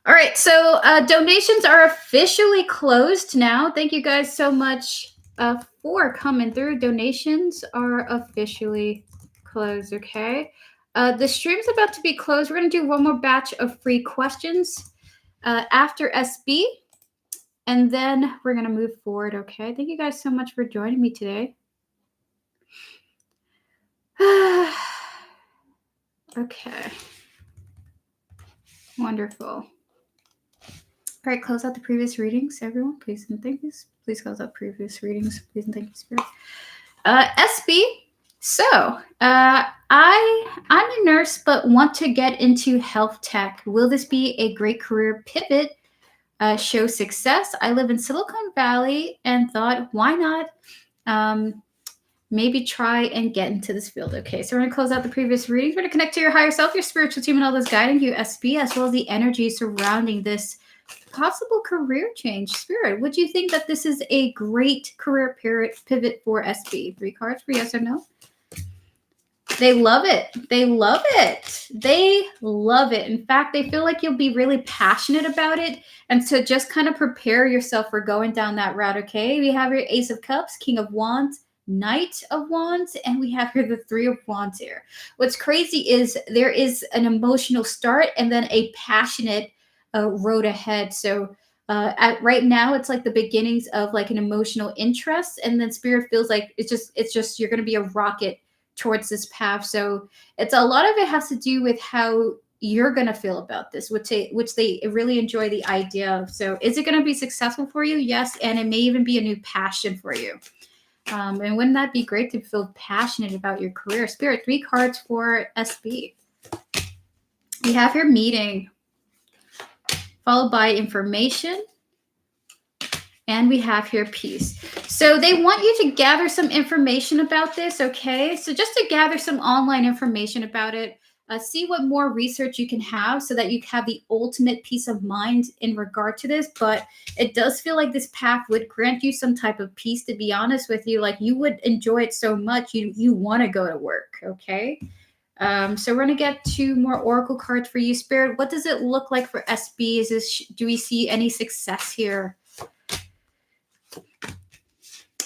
All right, so donations are officially closed now. Thank you guys so much for coming through. Donations are officially closed, okay? The stream's about to be closed. We're going to do one more batch of free questions after SB, and then we're going to move forward, okay? Thank you guys so much for joining me today. Okay. Wonderful. All right, close out the previous readings, everyone. Please and thank you. Please close out previous readings. Please and thank you, Spirit. SB. So, I'm a nurse, but want to get into health tech. Will this be a great career pivot? Show success. I live in Silicon Valley and thought, why not? Maybe try and get into this field. Okay, so we're going to close out the previous readings. We're going to connect to your higher self, your spiritual team, and all those guiding you, SB, as well as the energy surrounding this possible career change. Spirit, would you think that this is a great career pivot for SB? 3 cards for yes or no. They love it. They love it. They love it. In fact, they feel like you'll be really passionate about it. And so just kind of prepare yourself for going down that route, okay? We have your Ace of Cups, King of Wands, Knight of Wands, and we have here the 3 of Wands here. What's crazy is there is an emotional start and then a passionate road ahead. So Right now it's like the beginnings of like an emotional interest, and then spirit feels like it's just you're going to be a rocket towards this path. So it's a lot of it has to do with how you're going to feel about this, which they really enjoy the idea of. So is it going to be successful for you? Yes, and it may even be a new passion for you. And wouldn't that be great to feel passionate about your career? Spirit, 3 cards for SB. We have your meeting, followed by information, and we have here peace. So they want you to gather some information about this, okay? So just to gather some online information about it, see what more research you can have so that you have the ultimate peace of mind in regard to this. But it does feel like this path would grant you some type of peace, to be honest with you. Like you would enjoy it so much, you want to go to work, okay? So we're gonna get 2 more oracle cards for you, Spirit. What does it look like for SB? Do we see any success here?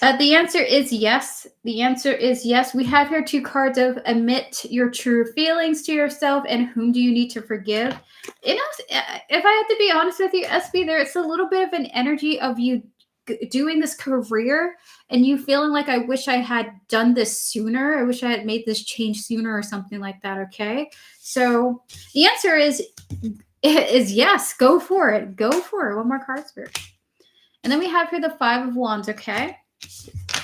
The answer is yes. The answer is yes. We have here 2 cards of admit your true feelings to yourself and whom do you need to forgive. You know, if I have to be honest with you, SB, there's a little bit of an energy of you doing this career and you feeling like I wish I had done this sooner. I wish I had made this change sooner or something like that. Okay. So the answer is yes. Go for it. Go for it. One more card, Spirit. And then we have here the 5 of Wands. Okay.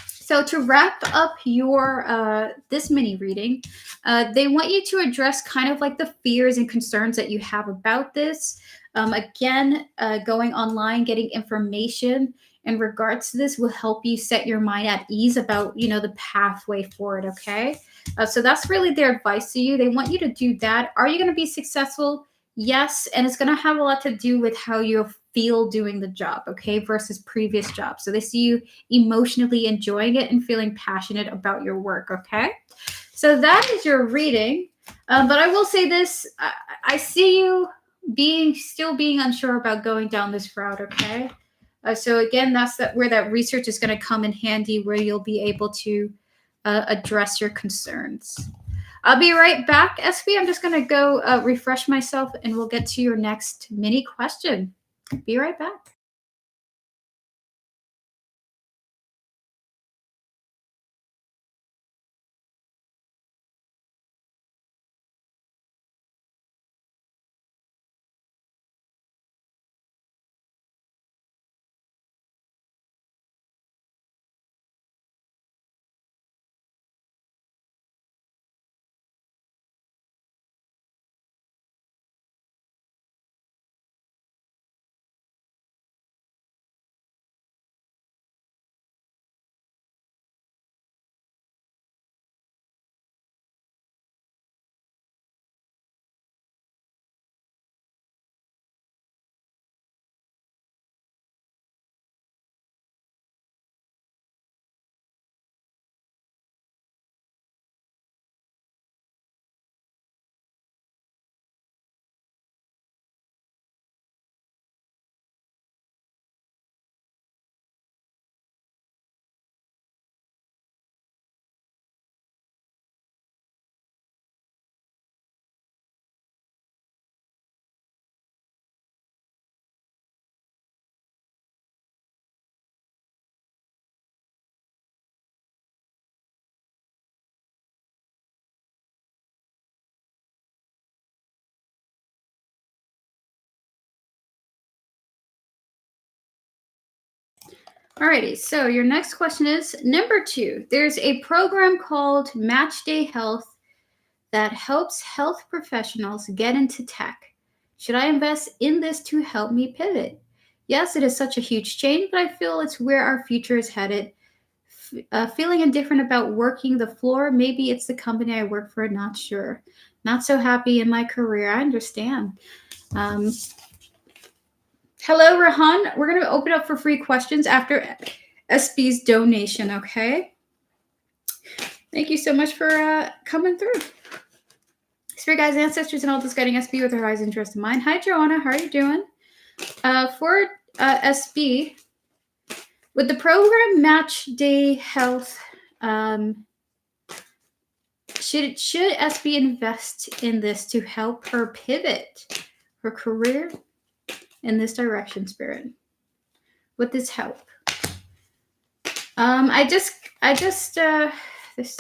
So to wrap up your this mini reading, they want you to address kind of like the fears and concerns that you have about this. Again, going online, getting information in regards to this will help you set your mind at ease about, the pathway forward, okay? So that's really their advice to you. They want you to do that. Are you going to be successful? Yes, and it's going to have a lot to do with how you feel doing the job, okay, versus previous jobs. So they see you emotionally enjoying it and feeling passionate about your work, okay? So that is your reading. But I will say this, I see you still being unsure about going down this route, okay? So again, that's where that research is going to come in handy, where you'll be able to address your concerns. I'll be right back, SB. I'm just going to go refresh myself, and we'll get to your next mini question. Be right back. Alrighty, so your next question is number 2. There's a program called Match Day Health that helps health professionals get into tech. Should I invest in this to help me pivot? Yes, it is such a huge change, but I feel it's where our future is headed. Feeling indifferent about working the floor. Maybe it's the company I work for, not sure. Not so happy in my career. I understand. Hello, Rahan. We're going to open up for free questions after SB's donation, okay? Thank you so much for coming through. Spirit guides, ancestors, and all this guiding SB with their highest interest in mind. Hi, Joanna. How are you doing? For SB, with the program Match Day Health, should SB invest in this to help her pivot her career in this direction, Spirit? Would this help? I just this.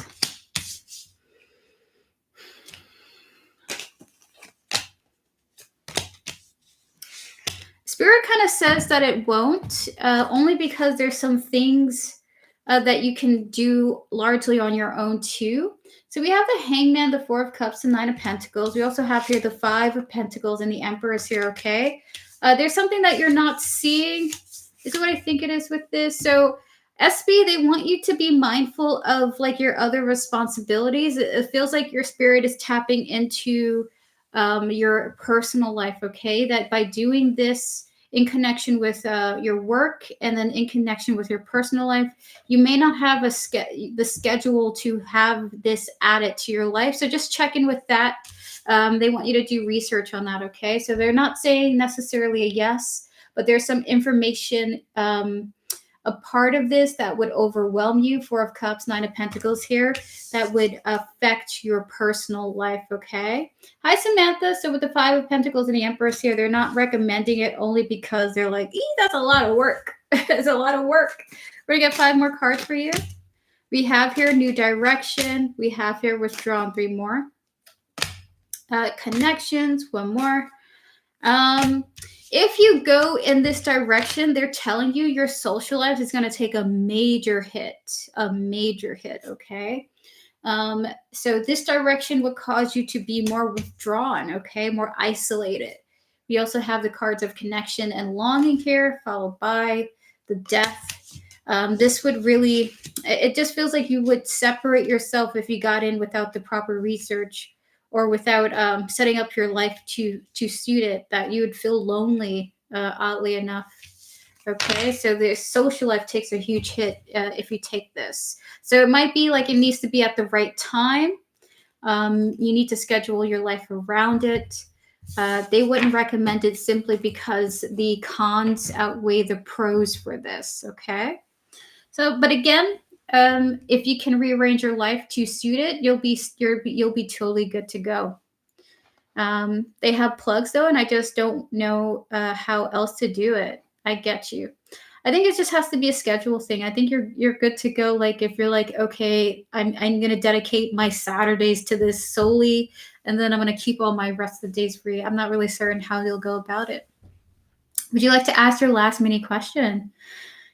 Spirit kind of says that it won't, only because there's some things that you can do largely on your own too. So we have the Hangman, the Four of Cups, and Nine of Pentacles. We also have here the Five of Pentacles, and the Emperor is here. Okay, there's something that you're not seeing. Is what I think it is with this. So SB, they want you to be mindful of like your other responsibilities. It feels like your spirit is tapping into your personal life. Okay, that by doing this in connection with your work and then in connection with your personal life, you may not have the schedule to have this added to your life. So just check in with that. They want you to do research on that. Okay, so they're not saying necessarily a yes, but there's some information, a part of this that would overwhelm you. Four of Cups, Nine of Pentacles here, that would affect your personal life. Okay. Hi, Samantha. So with the Five of Pentacles and the Empress here, they're not recommending it only because they're like, that's a lot of work. It's a lot of work. We're going to get 5 more cards for you. We have here New Direction. We have here Withdrawn, 3 more. Connections, 1 more. If you go in this direction, they're telling you your social life is going to take a major hit, okay? So this direction would cause you to be more withdrawn, okay? More isolated. We also have the cards of connection and longing here, followed by the death. This would really, it just feels like you would separate yourself if you got in without the proper research or without setting up your life to suit it, that you would feel lonely, oddly enough. Okay, so the social life takes a huge hit if you take this. So it might be like it needs to be at the right time. You need to schedule your life around it. They wouldn't recommend it simply because the cons outweigh the pros for this. Okay, so but again, if you can rearrange your life to suit it, you'll be totally good to go. They have plugs though, and I just don't know how else to do it. I get you. I think it just has to be a schedule thing. I think you're good to go. Like if you're like, okay, I'm gonna dedicate my Saturdays to this solely, and then I'm gonna keep all my rest of the days free. I'm not really certain how you'll go about it. Would you like to ask your last mini question?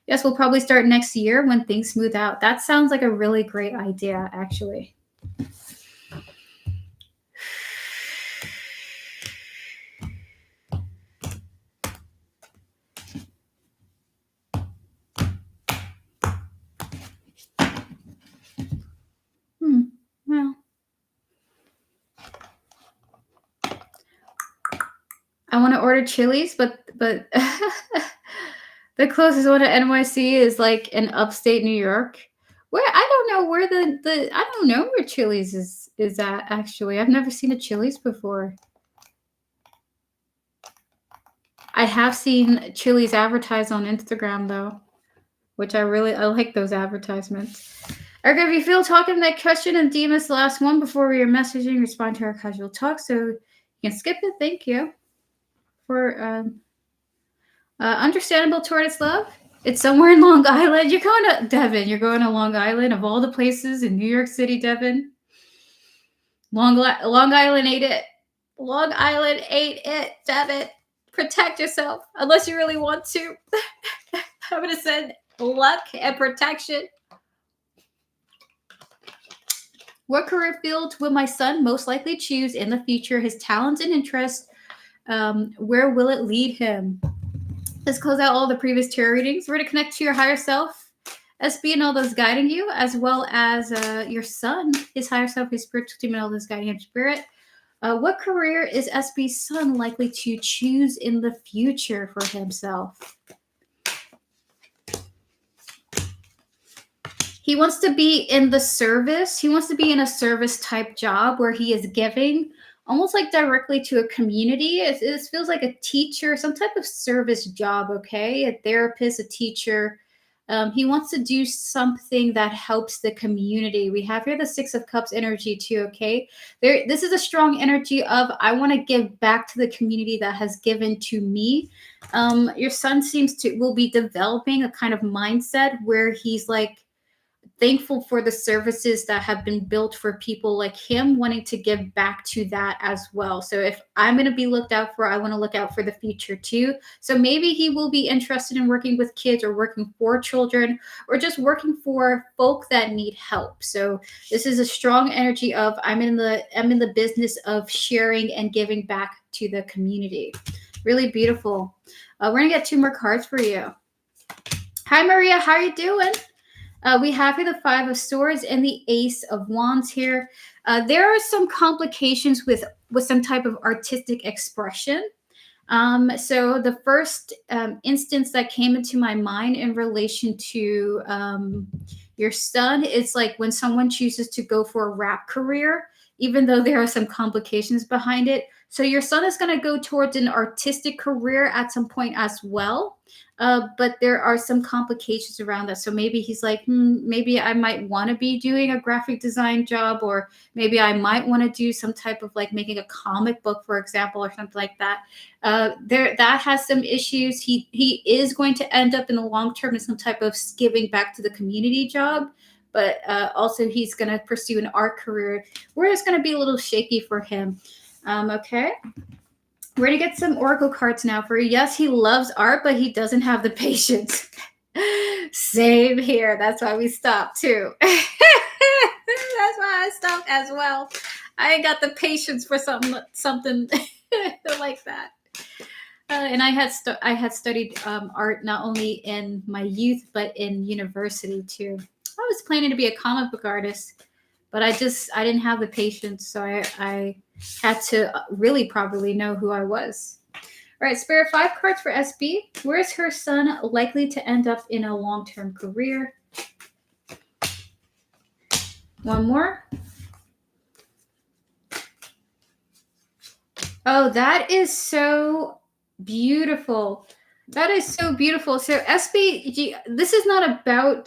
Yes, we'll probably start next year when things smooth out. That sounds like a really great idea, actually. Well, I want to order Chili's, but the closest one to NYC is like in upstate New York. Where I don't know where the I don't know where Chili's is at, actually. I've never seen a Chili's before. I have seen Chili's advertised on Instagram though, which I like those advertisements. Erica, if you feel talking that question and deem us the last one before we are messaging, respond to our casual talk. So you can skip it. Thank you for understandable tortoise love. It's somewhere in Long Island. You're going to Devon. You're going to Long Island of all the places in New York City, Devon. Long Island ate it. Long Island ate it, Devon. Protect yourself unless you really want to. I'm going to send luck and protection. What career field will my son most likely choose in the future? His talents and interests. Where will it lead him? Let's close out all the previous tarot readings. We're going to connect to your higher self, SB, and all those guiding you, as well as your son, his higher self, his spiritual team, and all those guiding him, spirit. What career is SB's son likely to choose in the future for himself? He wants to be in the service. He wants to be in a service type job where he is giving almost like directly to a community. It feels like a teacher, some type of service job, okay? A therapist, a teacher, He wants to do something that helps the community. We have here the Six of Cups energy too, okay? This is a strong energy of, I want to give back to the community that has given to me. Your son will be developing a kind of mindset where he's like, thankful for the services that have been built for people like him, wanting to give back to that as well. So if I'm going to be looked out for, I want to look out for the future too. So maybe he will be interested in working with kids or working for children or just working for folk that need help. So this is a strong energy of, I'm in the business of sharing and giving back to the community. Really beautiful. We're going to get 2 more cards for you. Hi, Maria. How are you doing? We have here the Five of Swords and the Ace of Wands here. There are some complications with some type of artistic expression. So the first instance that came into my mind in relation to your son is like when someone chooses to go for a rap career, even though there are some complications behind it. So your son is going to go towards an artistic career at some point as well. But there are some complications around that. So maybe he's like, maybe I might want to be doing a graphic design job, or maybe I might want to do some type of like making a comic book, for example, or something like that. That has some issues. He is going to end up in the long term in some type of giving back to the community job. But also he's going to pursue an art career where it's going to be a little shaky for him. Okay. We're going to get some oracle cards now for you. Yes, he loves art, but he doesn't have the patience. Same here. That's why we stopped too. That's why I stopped as well. I ain't got the patience for something like that. And I had studied art not only in my youth, but in university too. I was planning to be a comic book artist, but I didn't have the patience. So I had to really properly know who I was. All right, Spirit, 5 cards for SB. Where is her son likely to end up in a long-term career? One more. Oh, that is so beautiful. That is so beautiful. So SB, this is not about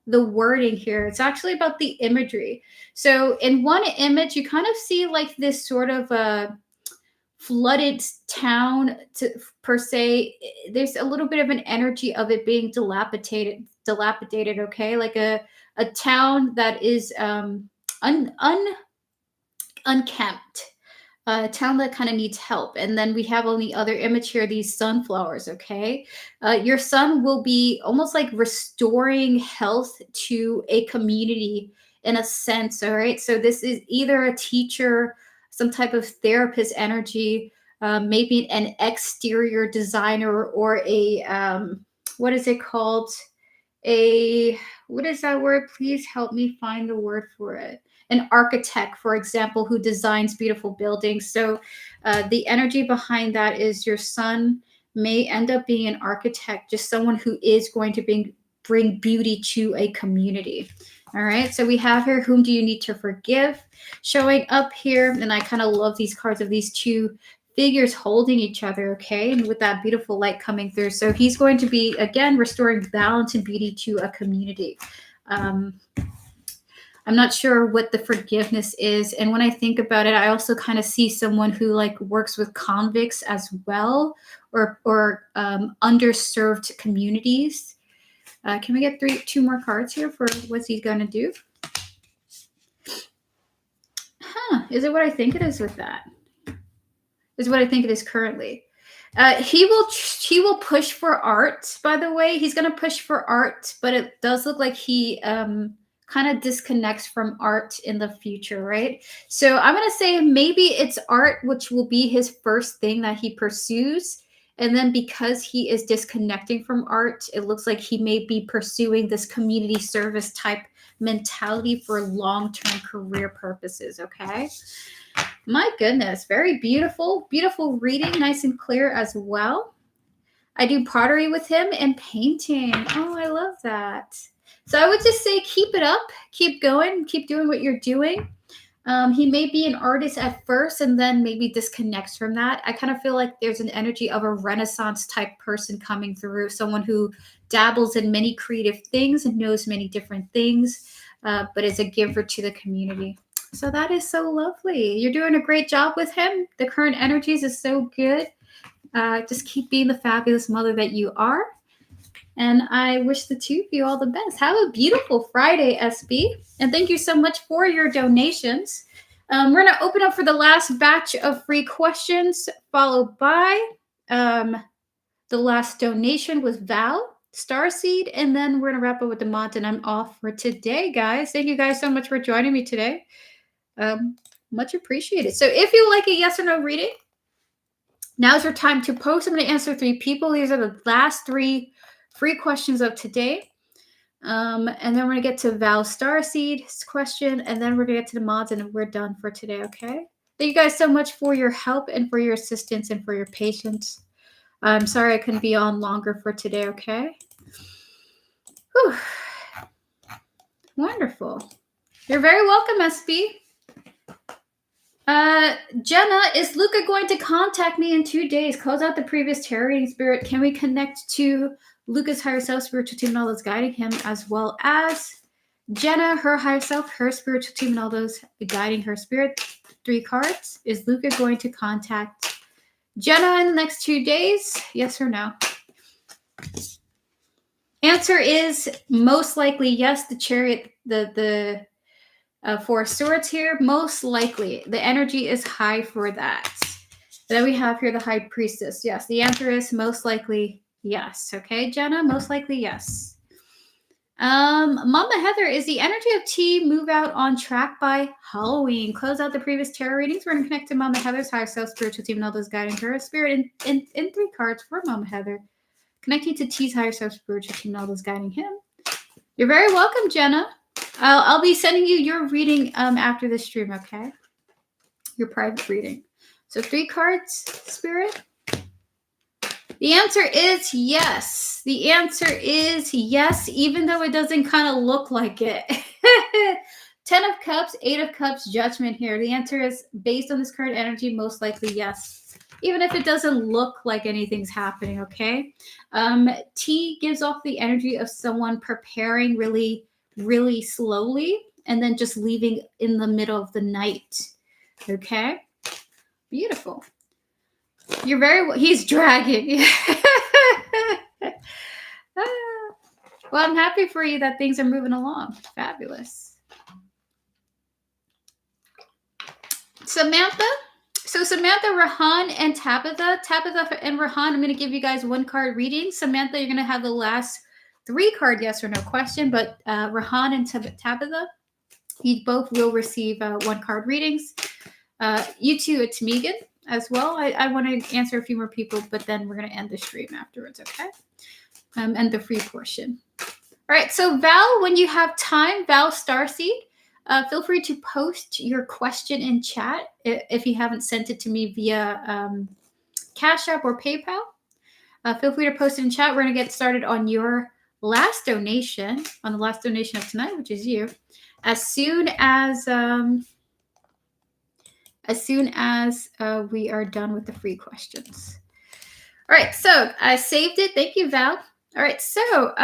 the wording here. It's actually about the imagery. So in one image, you kind of see like this sort of a flooded town per se. There's a little bit of an energy of it being dilapidated, okay? Like a town that is unkempt. A town that kind of needs help. And then we have on the other image here, these sunflowers, okay? Your son will be almost like restoring health to a community in a sense, all right? So this is either a teacher, some type of therapist energy, maybe an exterior designer, or a, what is it called? What is that word? Please help me find the word for it. An architect, for example, who designs beautiful buildings. So the energy behind that is your son may end up being an architect, just someone who is going to bring beauty to a community. All right, so we have here, whom do you need to forgive? Showing up here, and I kind of love these cards of these 2 figures holding each other, okay? And with that beautiful light coming through. So he's going to be, again, restoring balance and beauty to a community. I'm not sure what the forgiveness is. And when I think about it, I also kind of see someone who like works with convicts as well, or underserved communities. Can we get 2 more cards here for what's he going to do? Is it what I think it is with that? Is what I think it is currently. He will push for art, by the way. He's going to push for art, but it does look like he kind of disconnects from art in the future, right? So I'm going to say maybe it's art, which will be his first thing that he pursues. And then because he is disconnecting from art, it looks like he may be pursuing this community service type mentality for long-term career purposes, okay? My goodness, very beautiful, beautiful reading, nice and clear as well. I do pottery with him and painting. Oh, I love that. So I would just say keep it up, keep going, keep doing what you're doing. He may be an artist at first and then maybe disconnects from that. I kind of feel like there's an energy of a Renaissance type person coming through, someone who dabbles in many creative things and knows many different things, but is a giver to the community. So that is so lovely. You're doing a great job with him. The current energies is so good. Just keep being the fabulous mother that you are. And I wish the two of you all the best. Have a beautiful Friday, SB. And thank you so much for your donations. We're going to open up for the last batch of free questions, followed by the last donation was Val, Starseed, and then we're going to wrap up with the mod, and I'm off for today, guys. Thank you guys so much for joining me today. Much appreciated. So if you like a yes or no reading, now's your time to post. I'm going to answer 3 people. These are the last 3 free questions of today. And then we're going to get to Val Starseed's question, and then we're going to get to the mods, and we're done for today, okay? Thank you guys so much for your help and for your assistance and for your patience. I'm sorry I couldn't be on longer for today, okay? Whew. Wonderful. You're very welcome, SB. Jenna, is Luca going to contact me in 2 days? Close out the previous tarot reading, Spirit. Can we connect to Luca's higher self, spiritual team, and all those guiding him, as well as Jenna, her higher self, her spiritual team, and all those guiding her spirit? 3 cards. Is Luca going to contact Jenna in the next 2 days? Yes or no? Answer is most likely yes. The Chariot, the 4 swords here, most likely. The energy is high for that. Then we have here the High Priestess. Yes, the answer is most likely yes. Okay, Jenna, most likely yes. Mama Heather, is the energy of T move out on track by Halloween? Close out the previous tarot readings. We're going to connect to Mama Heather's higher self, spiritual team, and all those guiding her spirit in 3 cards for Mama Heather. Connecting to T's higher self, spiritual team, and all those guiding him. You're very welcome, Jenna. I'll be sending you your reading after the stream, okay? Your private reading. So 3 cards, Spirit. The answer is yes. The answer is yes, even though it doesn't kind of look like it. 10 of Cups, 8 of Cups, Judgment here. The answer is, based on this current energy, most likely yes. Even if it doesn't look like anything's happening, okay? T gives off the energy of someone preparing really, really slowly and then just leaving in the middle of the night, okay? Beautiful. You're very, he's dragging. Well, I'm happy for you that things are moving along. Fabulous. Samantha. So Samantha, Rahan, and Tabitha. Tabitha and Rahan, I'm going to give you guys 1 card reading. Samantha, you're going to have the last 3 card yes or no question, but Rahan and Tabitha, you both will receive 1 card readings. You too, it's Megan as well. I want to answer a few more people, but then we're going to end the stream afterwards, okay? And the free portion. All right, so Val, when you have time, Val Starseed, feel free to post your question in chat if you haven't sent it to me via Cash App or PayPal. Feel free to post it in chat. We're going to get started on your last donation, on the last donation of tonight, which is you, as soon as we are done with the free questions. All right, so I saved it. Thank you, Val. All right, so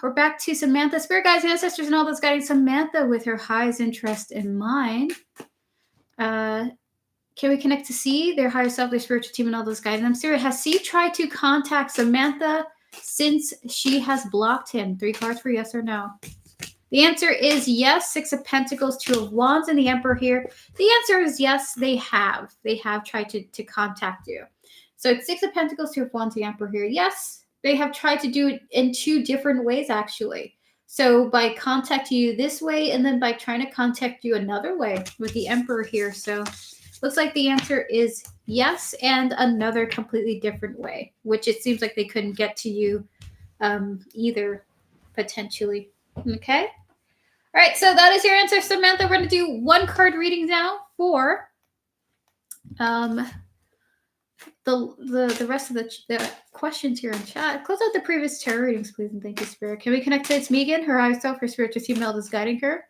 we're back to Samantha. Spirit guides, ancestors, and all those guiding Samantha with her highest interest in mind. Can we connect to C, their higher self, their spiritual team, and all those guiding them? Spirit, has C tried to contact Samantha since she has blocked him? 3 cards for yes or no. The answer is yes. 6 of Pentacles, 2 of Wands, and the Emperor here. The answer is yes, they have. They have tried to contact you. So it's 6 of Pentacles, 2 of Wands, the Emperor here. Yes, they have tried to do it in 2 different ways, actually. So by contacting you this way, and then by trying to contact you another way with the Emperor here. So looks like the answer is yes, and another completely different way, which it seems like they couldn't get to you either, potentially. Okay. All right. So that is your answer, Samantha. We're going to do 1 card reading now for the rest of the questions here in chat. Close out the previous tarot readings, please, and thank you, Spirit. Can we connect to it's Megan, her higher self, her spiritual team, and all that's guiding her?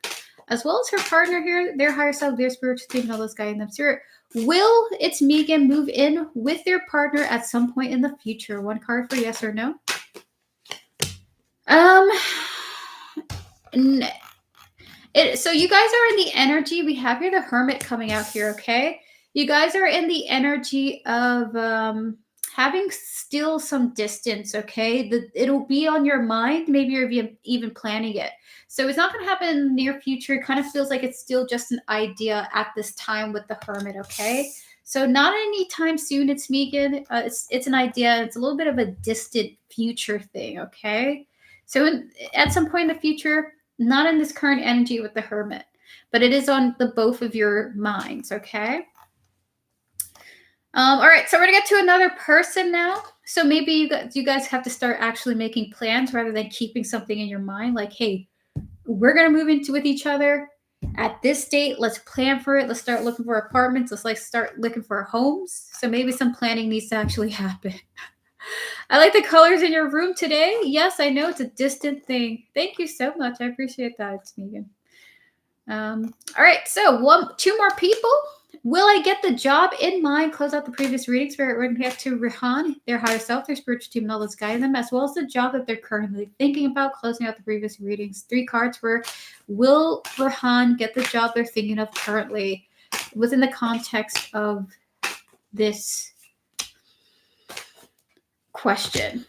as well as her partner here, their higher self, their spiritual team, and all those guiding them through it. Will it's Megan move in with their partner at some point in the future? One card for yes or no. So you guys are in the energy. We have here the Hermit coming out here, okay? You guys are in the energy of having still some distance, okay? It'll be on your mind. Maybe you're even planning it. So it's not going to happen in the near future. It kind of feels like it's still just an idea at this time with the Hermit, okay? So not anytime soon, it's Megan. It's an idea. It's a little bit of a distant future thing, okay? So at some point in the future, not in this current energy with the Hermit, but it is on the both of your minds, okay? All right, so we're gonna get to another person now. So maybe you guys have to start actually making plans rather than keeping something in your mind. Like, hey, we're gonna move into with each other at this date. Let's plan for it. Let's start looking for apartments. Let's start looking for homes. So maybe some planning needs to actually happen. I like the colors in your room today. Yes, I know it's a distant thing. Thank you so much. I appreciate that. It's Megan. All right, so two more people. Will I get the job in mind? Close out the previous reading. Spirit, we're going to get to Rehan, their higher self, their spiritual team, and all that's guiding them, as well as the job that they're currently thinking about. Closing out the previous readings. 3 cards for will Rehan get the job they're thinking of currently within the context of this question.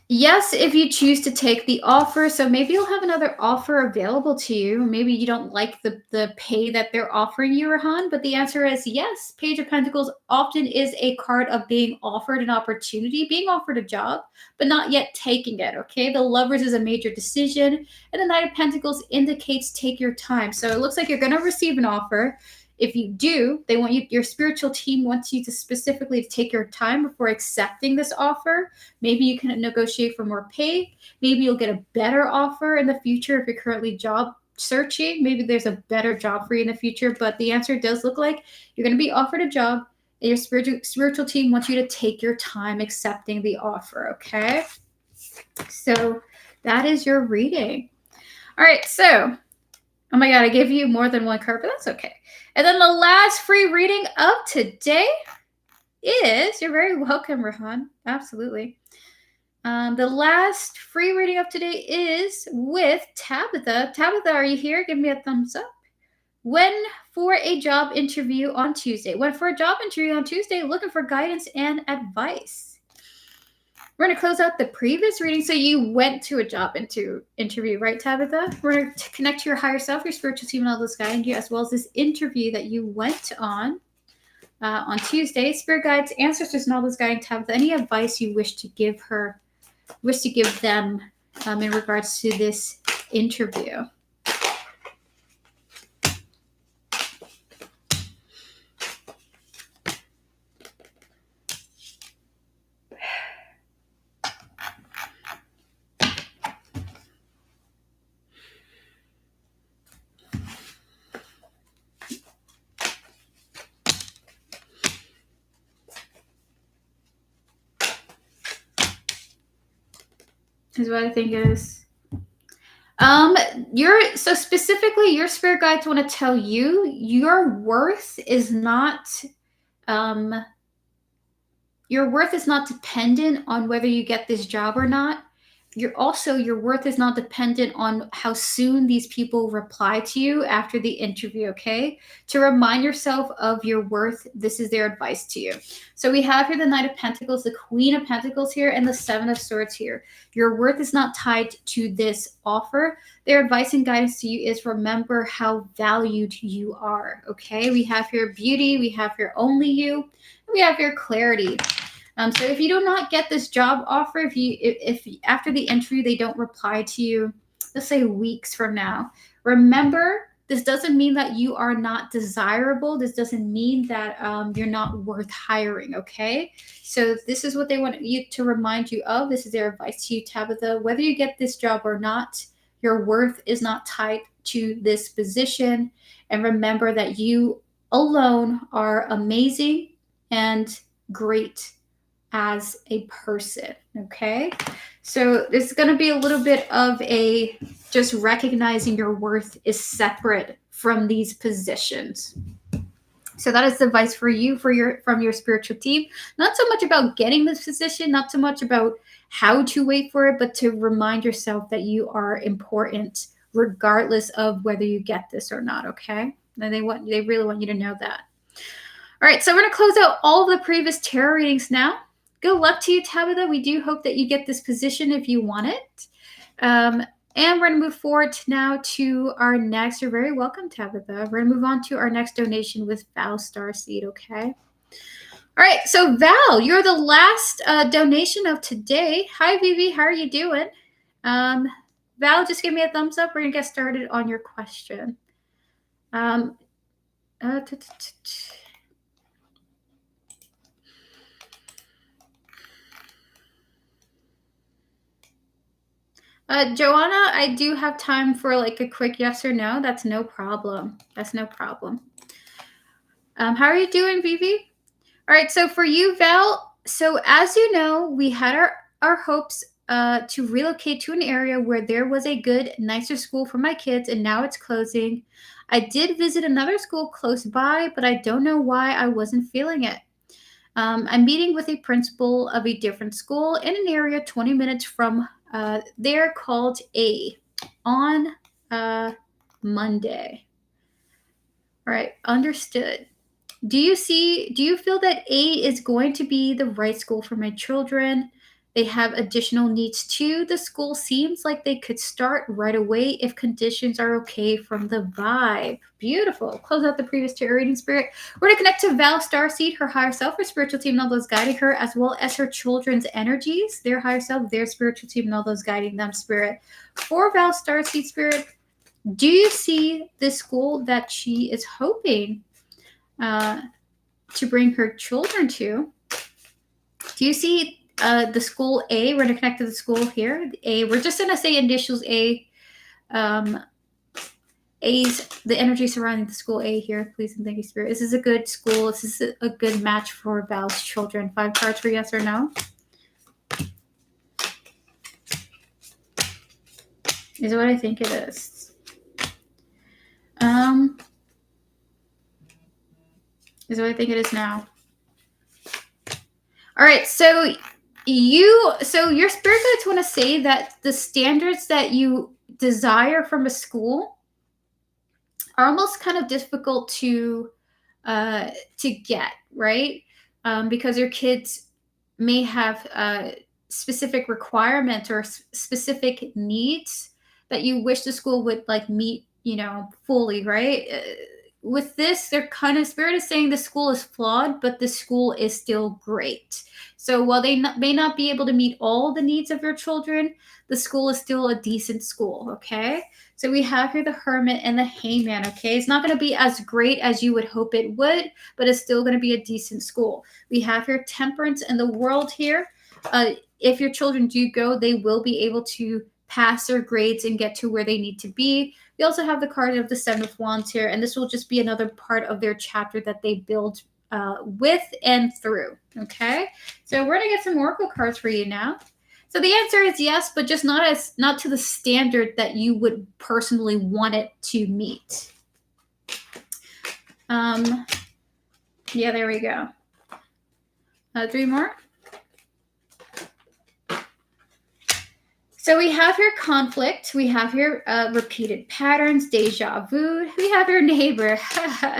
Yes, if you choose to take the offer. So maybe you'll have another offer available to you. Maybe you don't like the pay that they're offering you, Rahan, but the answer is yes. Page of Pentacles often is a card of being offered an opportunity, being offered a job, but not yet taking it, okay? The Lovers is a major decision, and the Knight of Pentacles indicates take your time. So it looks like you're going to receive an offer. If you do, they want you, your spiritual team wants you to specifically take your time before accepting this offer. Maybe you can negotiate for more pay. Maybe you'll get a better offer in the future if you're currently job searching. Maybe there's a better job for you in the future, but the answer does look like you're going to be offered a job and your spiritual team wants you to take your time accepting the offer, okay? So that is your reading. All right, so, oh my God, I gave you more than one card, but that's okay. And then the last free reading of today is, you're very welcome, Rahan. Absolutely. The last free reading of today is with Tabitha. Tabitha, are you here? Give me a thumbs up. When for a job interview on Tuesday? When for a job interview on Tuesday, looking for guidance and advice. We're going to close out the previous reading. So you went to a job interview, right, Tabitha? We're going to connect to your higher self, your spiritual team, and all those guiding you, as well as this interview that you went on Tuesday. Spirit guides, ancestors, and all those guiding Tabitha. Any advice you wish to give them in regards to this interview? Is what I think it is. So specifically your spirit guides want to tell you your worth is not dependent on whether you get this job or not. Your worth is not dependent on how soon these people reply to you after the interview, okay? To remind yourself of your worth, this is their advice to you. So we have here the Knight of Pentacles, the Queen of Pentacles here, and the Seven of Swords here. Your worth is not tied to this offer. Their advice and guidance to you is remember how valued you are, okay? We have here beauty, we have here only you, we have here clarity. So if you do not get this job offer, if after the interview they don't reply to you, let's say weeks from now, remember, this doesn't mean that you are not desirable. This doesn't mean that you're not worth hiring, okay? So this is what they want you to remind you of. This is their advice to you, Tabitha. Whether you get this job or not, your worth is not tied to this position. And remember that you alone are amazing and great as a person, okay? So there's going to be a little bit of a just recognizing your worth is separate from these positions. So that is the advice for you from your spiritual team. Not so much about getting this position, not so much about how to wait for it, but to remind yourself that you are important regardless of whether you get this or not, okay? And they really want you to know that. All right, so we're going to close out all of the previous tarot readings now. Good luck to you, Tabitha. We do hope that you get this position if you want it. And we're going to move forward now to our next. You're very welcome, Tabitha. We're going to move on to our next donation with Val Starseed, okay? All right, so Val, you're the last donation of today. Hi, Vivi. How are you doing? Val, just give me a thumbs up. We're going to get started on your question. Joanna, I do have time for like a quick yes or no. That's no problem. That's no problem. How are you doing, Vivi? All right, so for you, Val, so as you know, we had our hopes to relocate to an area where there was a good, nicer school for my kids, and now it's closing. I did visit another school close by, but I don't know why I wasn't feeling it. I'm meeting with a principal of a different school in an area 20 minutes from there called A on Monday. All right, understood. Do you feel that A is going to be the right school for my children? They have additional needs too. The school seems like they could start right away if conditions are okay from the vibe. Beautiful. Close out the previous tarot reading, Spirit. We're going to connect to Val Starseed, her higher self, her spiritual team, and all those guiding her, as well as her children's energies, their higher self, their spiritual team, and all those guiding them, Spirit. For Val Starseed, Spirit, do you see this school that she is hoping to bring her children to? Do you see the school A? We're going to connect to the school here. A. We're just going to say initials A. A's the energy surrounding the school A here. Please and thank you, Spirit. This is a good school. This is a good match for Val's children. 5 cards for yes or no. Is what I think it is. Is what I think it is now. All right, so your spirit guides want to say that the standards that you desire from a school are almost kind of difficult to get, right? Because your kids may have specific requirements or specific needs that you wish the school would like meet, fully, right? With this, their kind of spirit is saying the school is flawed, but the school is still great. So while they may not be able to meet all the needs of your children, the school is still a decent school, okay? So we have here the Hermit and the Hangman, okay? It's not going to be as great as you would hope it would, but it's still going to be a decent school. We have here Temperance and the World here. If your children do go, they will be able to pass their grades and get to where they need to be. We also have the card of the Seven of Wands here, and this will just be another part of their chapter that they build with and through, okay? So we're going to get some oracle cards for you now. So the answer is yes, but just not to the standard that you would personally want it to meet. Yeah, there we go. 3 more. So we have here conflict, we have here repeated patterns, deja vu, we have your neighbor,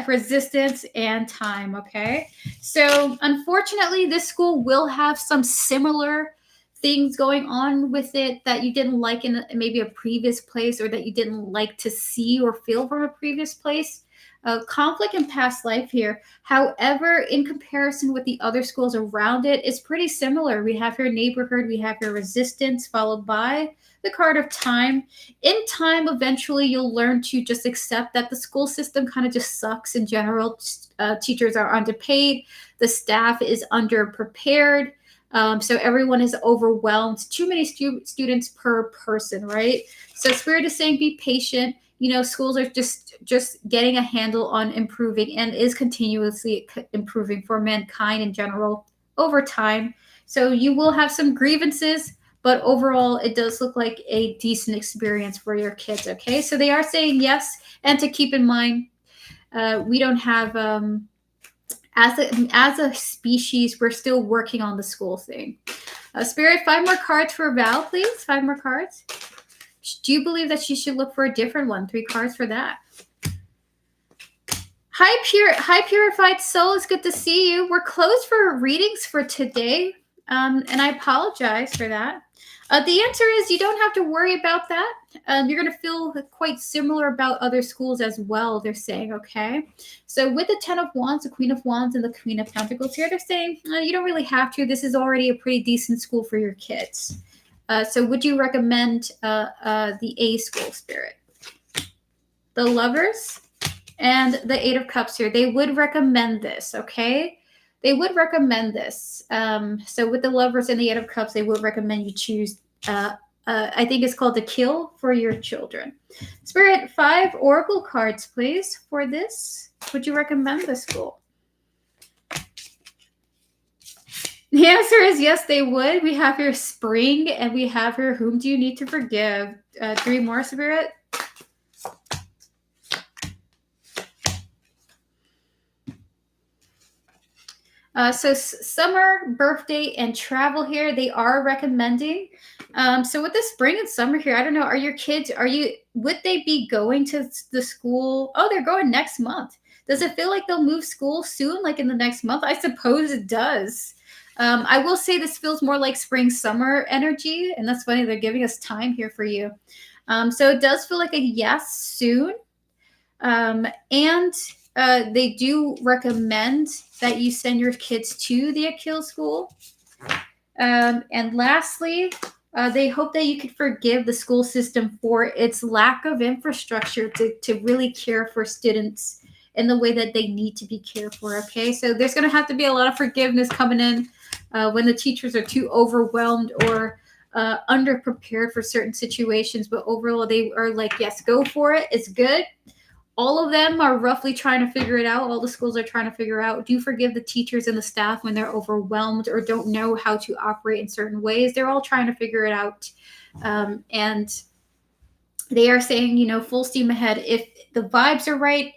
resistance, and time, okay? So unfortunately, this school will have some similar things going on with it that you didn't like in maybe a previous place, or that you didn't like to see or feel from a previous place. Conflict in past life here. However, in comparison with the other schools around it, it's pretty similar. We have your neighborhood, we have your resistance, followed by the card of time. In time, eventually you'll learn to just accept that the school system kind of just sucks in general. Teachers are underpaid, the staff is underprepared, so everyone is overwhelmed. Too many students per person, right? So Spirit is saying be patient. Schools are just getting a handle on improving and is continuously improving for mankind in general over time. So you will have some grievances, but overall, it does look like a decent experience for your kids, okay? So they are saying yes, and to keep in mind, we don't have, as a species, we're still working on the school thing. Spirit, 5 more cards for Val, please. 5 more cards. Do you believe that she should look for a different one? 3 cards for that. Hi, purified soul. It's good to see you. We're closed for readings for today, and I apologize for that. The answer is you don't have to worry about that. You're going to feel quite similar about other schools as well, they're saying, okay? So with the 10 of Wands, the Queen of Wands, and the Queen of Pentacles here, they're saying you don't really have to. This is already a pretty decent school for your kids. So would you recommend the A school, Spirit? The Lovers and the 8 of Cups here. They would recommend this, okay? They would recommend this. So with the Lovers and the 8 of Cups, they would recommend you choose, I think it's called the Kill for your children. Spirit, 5 Oracle cards, please, for this. Would you recommend this school? The answer is yes, they would. We have here Spring, and we have here Whom Do You Need to Forgive? 3 more, Spirit. So summer, birthday, and travel here, they are recommending. So with the spring and summer here, I don't know, are your kids, would they be going to the school? Oh, they're going next month. Does it feel like they'll move school soon, like in the next month? I suppose it does. I will say this feels more like spring, summer energy, and that's funny. They're giving us time here for you. So it does feel like a yes soon. And they do recommend that you send your kids to the Akil school. And lastly, they hope that you could forgive the school system for its lack of infrastructure to really care for students in the way that they need to be cared for, okay? So there's going to have to be a lot of forgiveness coming in when the teachers are too overwhelmed or underprepared for certain situations. But overall, they are like, yes, go for it. It's good. All of them are roughly trying to figure it out. All the schools are trying to figure out, do you forgive the teachers and the staff when they're overwhelmed or don't know how to operate in certain ways? They're all trying to figure it out. And they are saying, full steam ahead. If the vibes are right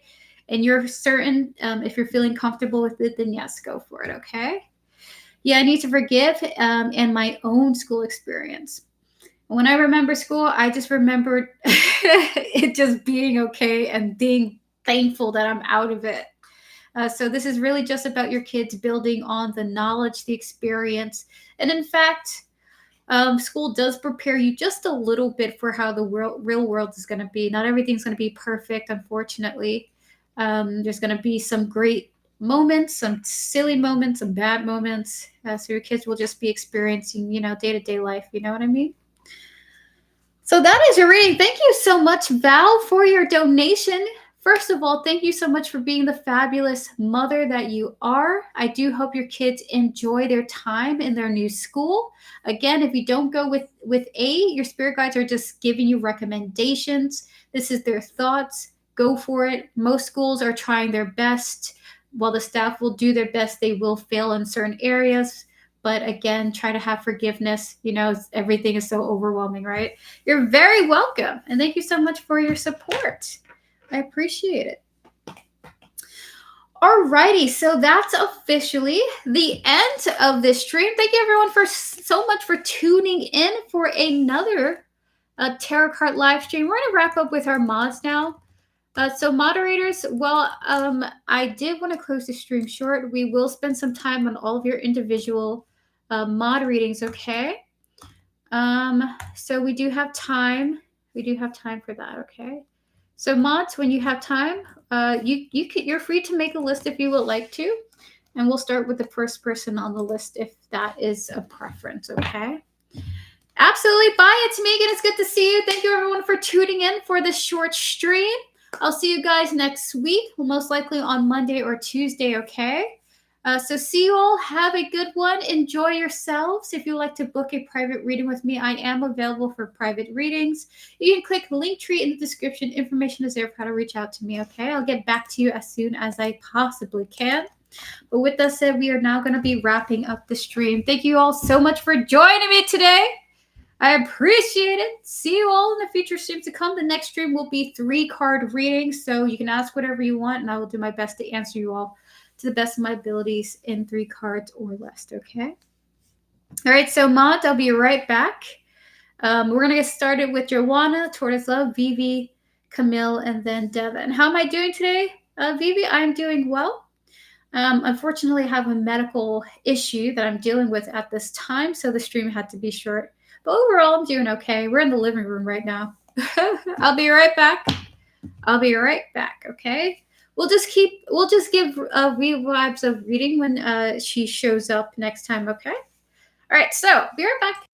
and you're certain, if you're feeling comfortable with it, then yes, go for it, okay? Yeah, I need to forgive and my own school experience. When I remember school, I just remembered it just being okay and being thankful that I'm out of it. So this is really just about your kids building on the knowledge, the experience. And in fact, school does prepare you just a little bit for how the real world is going to be. Not everything's going to be perfect, unfortunately. There's going to be some great moments, some silly moments, some bad moments. So your kids will just be experiencing, day-to-day life. You know what I mean? So that is your reading. Thank you so much, Val, for your donation. First of all, thank you so much for being the fabulous mother that you are. I do hope your kids enjoy their time in their new school. Again, if you don't go with A, your spirit guides are just giving you recommendations. This is their thoughts. Go for it. Most schools are trying their best. While the staff will do their best, they will fail in certain areas. But again, try to have forgiveness. Everything is so overwhelming, right? You're very welcome. And thank you so much for your support. I appreciate it. Alrighty, so that's officially the end of this stream. Thank you everyone so much for tuning in for another tarot card live stream. We're going to wrap up with our mods now. So moderators, I did want to close the stream short. We will spend some time on all of your individual mod readings, okay? So we do have time. We do have time for that, okay? So mods, when you have time, you're free to make a list if you would like to, and we'll start with the first person on the list if that is a preference, okay? Absolutely. Bye. It's Megan. It's good to see you. Thank you everyone for tuning in for this short stream. I'll see you guys next week, most likely on Monday or Tuesday, okay? So see you all. Have a good one. Enjoy yourselves. If you'd like to book a private reading with me, I am available for private readings. You can click Linktree in the description. Information is there for how to reach out to me, okay? I'll get back to you as soon as I possibly can. But with that said, we are now going to be wrapping up the stream. Thank you all so much for joining me today. I appreciate it. See you all in the future streams to come. The next stream will be 3-card readings, so you can ask whatever you want, and I will do my best to answer you all to the best of my abilities in 3 cards or less, okay? All right, so Mont, I'll be right back. We're going to get started with Joanna, Tortoise Love, Vivi, Camille, and then Devin. How am I doing today, Vivi? I'm doing well. Unfortunately, I have a medical issue that I'm dealing with at this time, so the stream had to be short. But overall, I'm doing okay. We're in the living room right now. I'll be right back. I'll be right back. Okay. We'll just give vibes of reading when she shows up next time. Okay. All right. So be right back.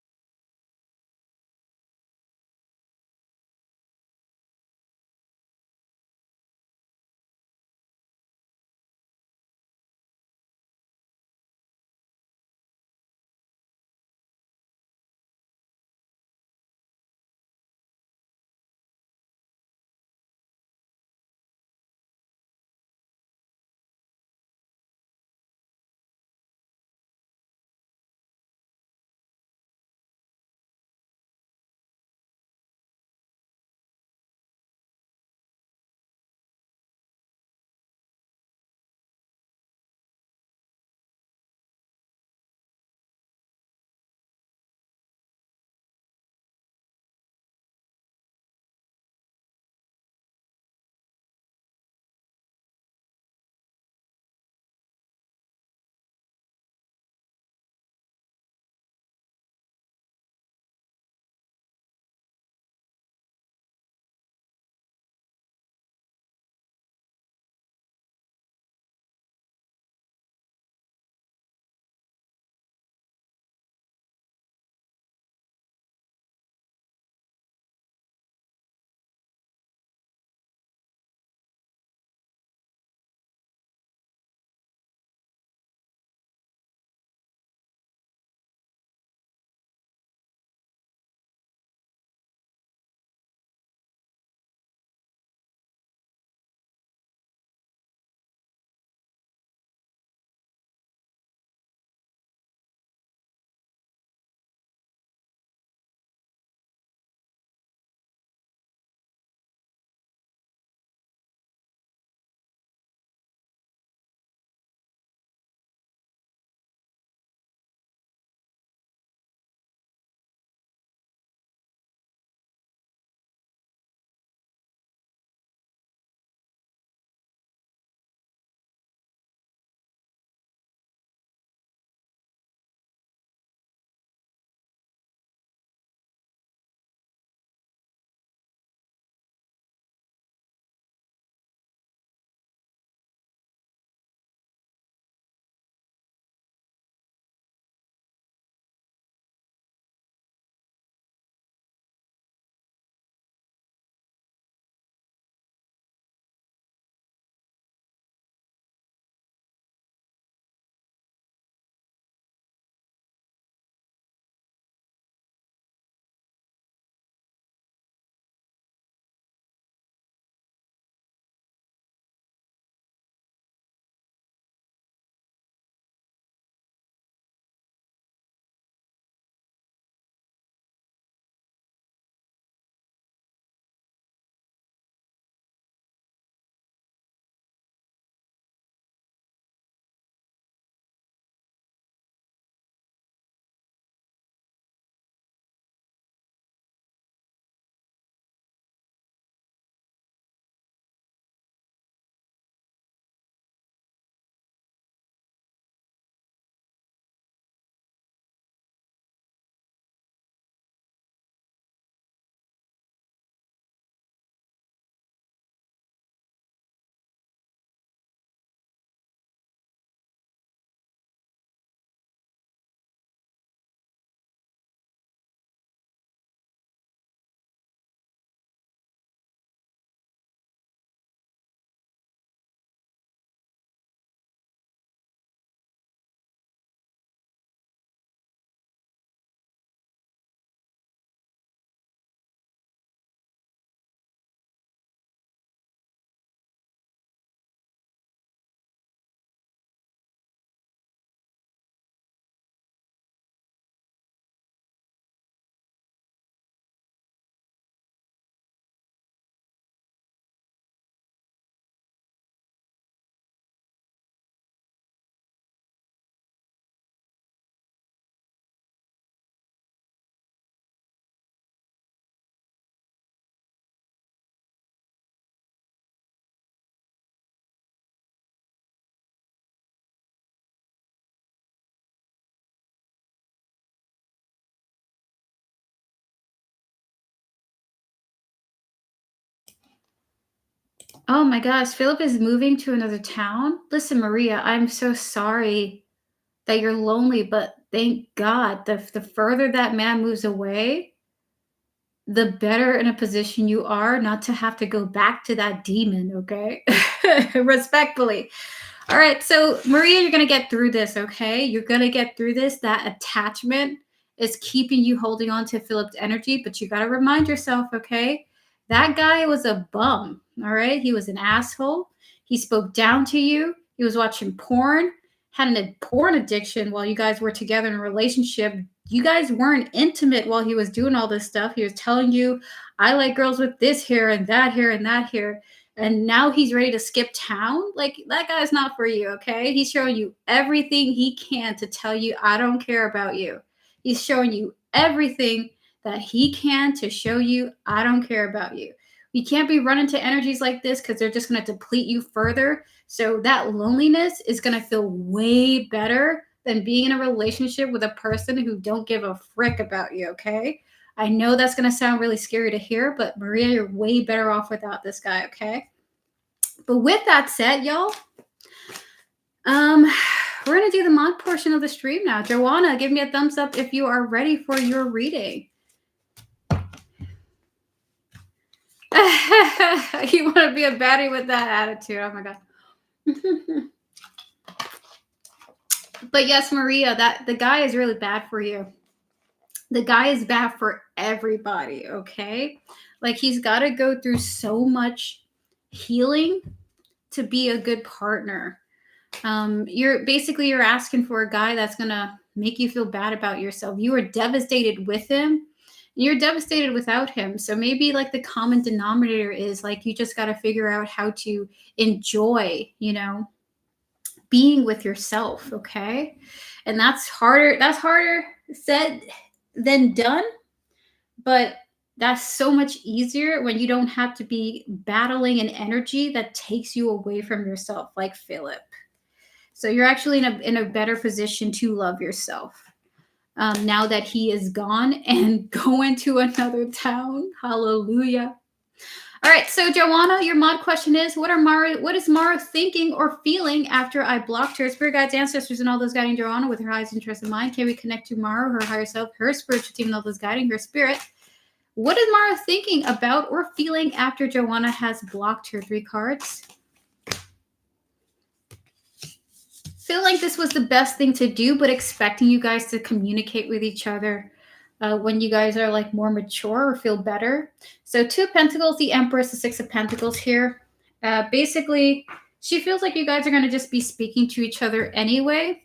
Oh my gosh, Philip is moving to another town? Listen, Maria, I'm so sorry that you're lonely, but thank God the further that man moves away, the better in a position you are not to have to go back to that demon, okay? Respectfully. All right, so Maria, you're gonna get through this, okay? You're gonna get through this. That attachment is keeping you holding on to Philip's energy, but you gotta remind yourself, okay? That guy was a bum, all right? He was an asshole. He spoke down to you. He was watching porn, had a porn addiction while you guys were together in a relationship. You guys weren't intimate while he was doing all this stuff. He was telling you, I like girls with this hair and that hair and that hair, and now he's ready to skip town. Like, that guy's not for you, okay? He's showing you everything he can to tell you, I don't care about you. He's showing you everything that he can to show you, I don't care about you. We can't be running to energies like this because they're just going to deplete you further. So that loneliness is going to feel way better than being in a relationship with a person who don't give a frick about you, okay? I know that's going to sound really scary to hear, but Maria, you're way better off without this guy, okay? But with that said, y'all, we're going to do the mod portion of the stream now. Joanna, give me a thumbs up if you are ready for your reading. You want to be a baddie with that attitude. Oh my God. But yes, Maria, that the guy is really bad for you. The guy is bad for everybody, okay? Like, he's got to go through so much healing to be a good partner. You're asking for a guy that's gonna make you feel bad about yourself. You are devastated with him. You're devastated without him. So maybe like the common denominator is like you just got to figure out how to enjoy, being with yourself, okay? And that's harder. That's harder said than done, but that's so much easier when you don't have to be battling an energy that takes you away from yourself, like Philip. So you're actually in a better position to love yourself now that he is gone and going to another town. Hallelujah. All right, so Joanna, your mod question is: what is Mara thinking or feeling after I blocked her? Spirit guides, ancestors, and all those guiding Joanna with her highest interest in mind. Can we connect to Mara, her higher self, her spiritual team, and all those guiding her spirit? What is Mara thinking about or feeling after Joanna has blocked her? 3 cards. Feel like this was the best thing to do, but expecting you guys to communicate with each other when you guys are like more mature or feel better. So 2 of Pentacles, the Empress, the 6 of Pentacles here. Basically, she feels like you guys are going to just be speaking to each other anyway.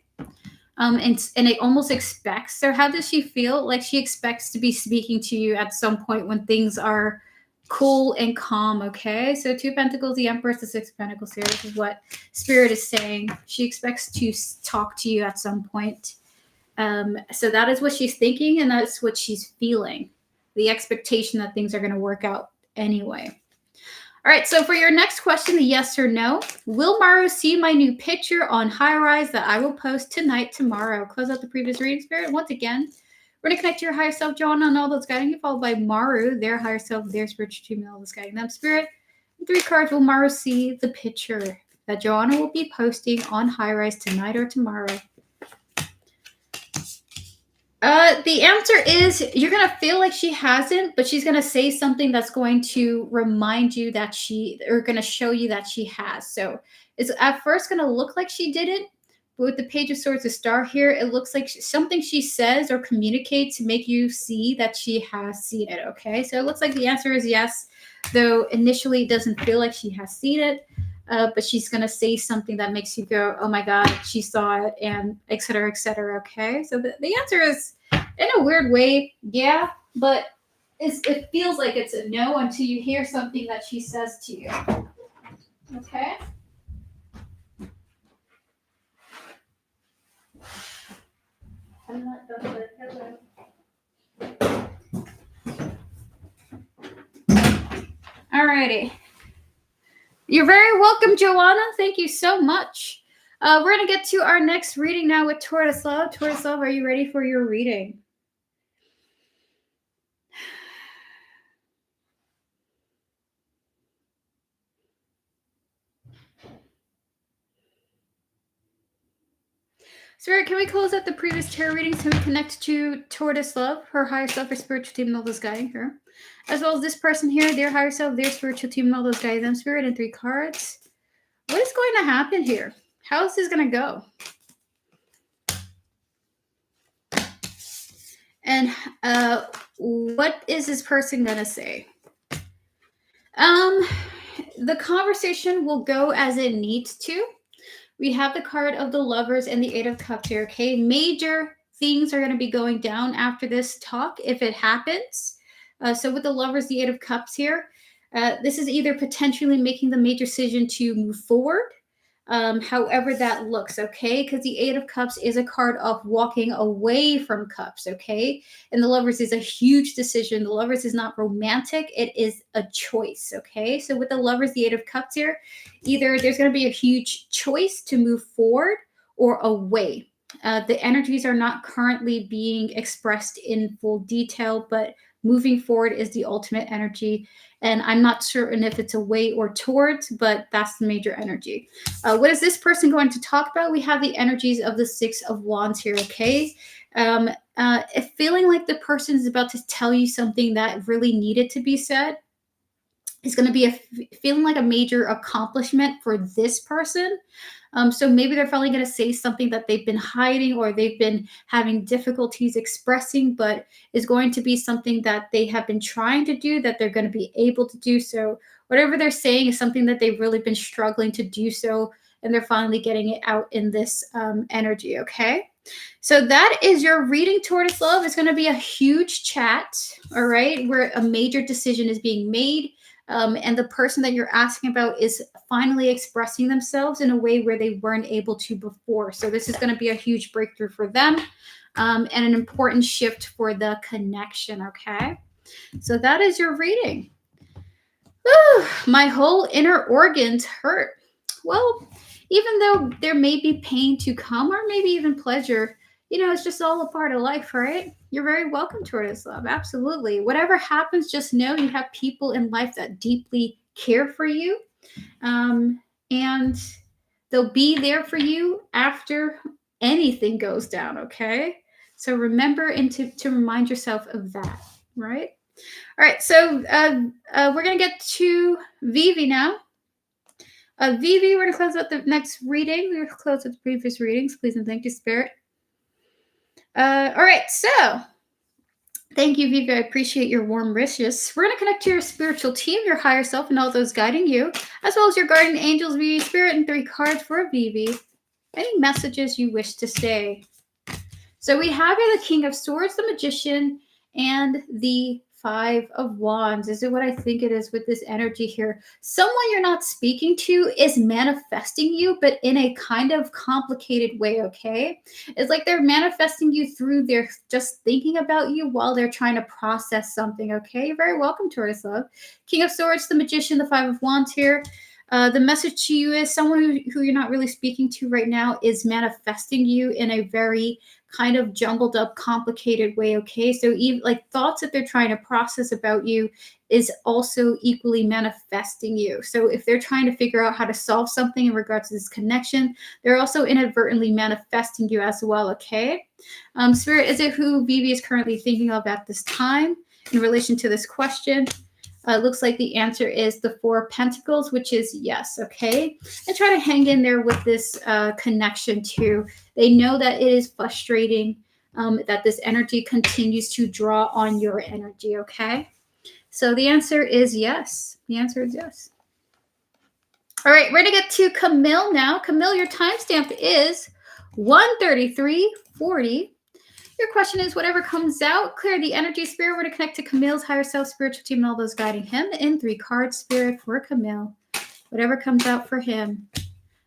And it almost expects, or how does she feel? Like she expects to be speaking to you at some point when things are cool and calm, okay? So 2 Pentacles, the Empress, the 6 of Pentacles here. This is what Spirit is saying. She expects to talk to you at some point. So that is what she's thinking, and that's what she's feeling. The expectation that things are going to work out anyway. All right, so for your next question, the yes or no, will Maru see my new picture on High Rise that I will post tonight, tomorrow? Close out the previous reading, Spirit. Once again, we're going to connect to your higher self, Joanna, and all those guiding you, followed by Maru, their higher self, their spiritual team, and all those guiding them. Spirit, 3 cards, will Maru see the picture that Joanna will be posting on High Rise tonight or tomorrow? The answer is you're going to feel like she hasn't, but she's going to say something that's going to remind you that or going to show you that she has. So it's at first going to look like she didn't, but with the Page of Swords, the star here, it looks like something she says or communicates to make you see that she has seen it, okay? So it looks like the answer is yes, though initially it doesn't feel like she has seen it. But she's going to say something that makes you go, oh my God, she saw it, and et cetera, okay? So the answer is, in a weird way, yeah, but it feels like it's a no until you hear something that she says to you. Okay? Alrighty. You're very welcome, Joanna. Thank you so much. We're going to get to our next reading now with Tortoiselove. Tortoiselove, are you ready for your reading? Spirit, can we close out the previous tarot readings? Can we connect to Tortoise Love, her higher self, her spiritual team, and all those guiding her? As well as this person here, their higher self, their spiritual team, and all those guiding them. Spirit, and 3 cards. What is going to happen here? How is this going to go? And what is this person going to say? The conversation will go as it needs to. We have the card of the Lovers and the 8 of Cups here, okay? Major things are going to be going down after this talk if it happens. So with the Lovers, the 8 of Cups here, this is either potentially making the major decision to move forward, however that looks, okay? Because the 8 of Cups is a card of walking away from cups, okay? And the Lovers is a huge decision. The Lovers is not romantic. It is a choice, okay? So with the Lovers, the 8 of Cups here, either there's going to be a huge choice to move forward or away. The energies are not currently being expressed in full detail, but moving forward is the ultimate energy. And I'm not certain if it's away or towards, but that's the major energy. What is this person going to talk about? We have the energies of the 6 of Wands here, okay? Feeling like the person is about to tell you something that really needed to be said is going to be feeling like a major accomplishment for this person. So maybe they're finally going to say something that they've been hiding or they've been having difficulties expressing, but is going to be something that they have been trying to do, that they're going to be able to do. So whatever they're saying is something that they've really been struggling to do so, and they're finally getting it out in this energy, okay? So that is your reading, Tortoise Love. It's going to be a huge chat, all right, where a major decision is being made. And the person that you're asking about is finally expressing themselves in a way where they weren't able to before. So this is going to be a huge breakthrough for them, and an important shift for the connection, okay? So that is your reading. Whew, my whole inner organs hurt. Well, even though there may be pain to come or maybe even pleasure, it's just all a part of life, right? You're very welcome, Tortoise Love. Absolutely. Whatever happens, just know you have people in life that deeply care for you. And they'll be there for you after anything goes down, okay? So remember and to remind yourself of that, right? All right, so we're going to get to Vivi now. Vivi, we're going to close out the next reading. We're going to close out the previous readings. Please and thank you, Spirit. All right, so thank you, Vivi. I appreciate your warm wishes. We're going to connect to your spiritual team, your higher self, and all those guiding you, as well as your guardian angels, Vivi, Spirit, and 3 cards for Vivi. Any messages you wish to say? So we have here the King of Swords, the Magician, and the 5 of Wands. Is it what I think it is with this energy here? Someone you're not speaking to is manifesting you, but in a kind of complicated way, okay? It's like they're manifesting you through their just thinking about you while they're trying to process something, okay? You're very welcome, Tortoise Love. King of Swords, the Magician, the 5 of Wands here. The message to you is someone who you're not really speaking to right now is manifesting you in a very kind of jumbled up, complicated way, okay? So even like thoughts that they're trying to process about you is also equally manifesting you. So if they're trying to figure out how to solve something in regards to this connection, they're also inadvertently manifesting you as well, okay? Spirit, is it who Vivi is currently thinking of at this time in relation to this question? It looks like the answer is the 4 of Pentacles, which is yes, okay? And try to hang in there with this connection too. They know that it is frustrating that this energy continues to draw on your energy, okay? So the answer is yes. The answer is yes. All right, we're going to get to Camille now. Camille, your timestamp is 1:33:40. Your question is, whatever comes out, clear the energy, Spirit. We're to connect to Camille's higher self, spiritual team, and all those guiding him in 3 cards, Spirit, for Camille. Whatever comes out for him.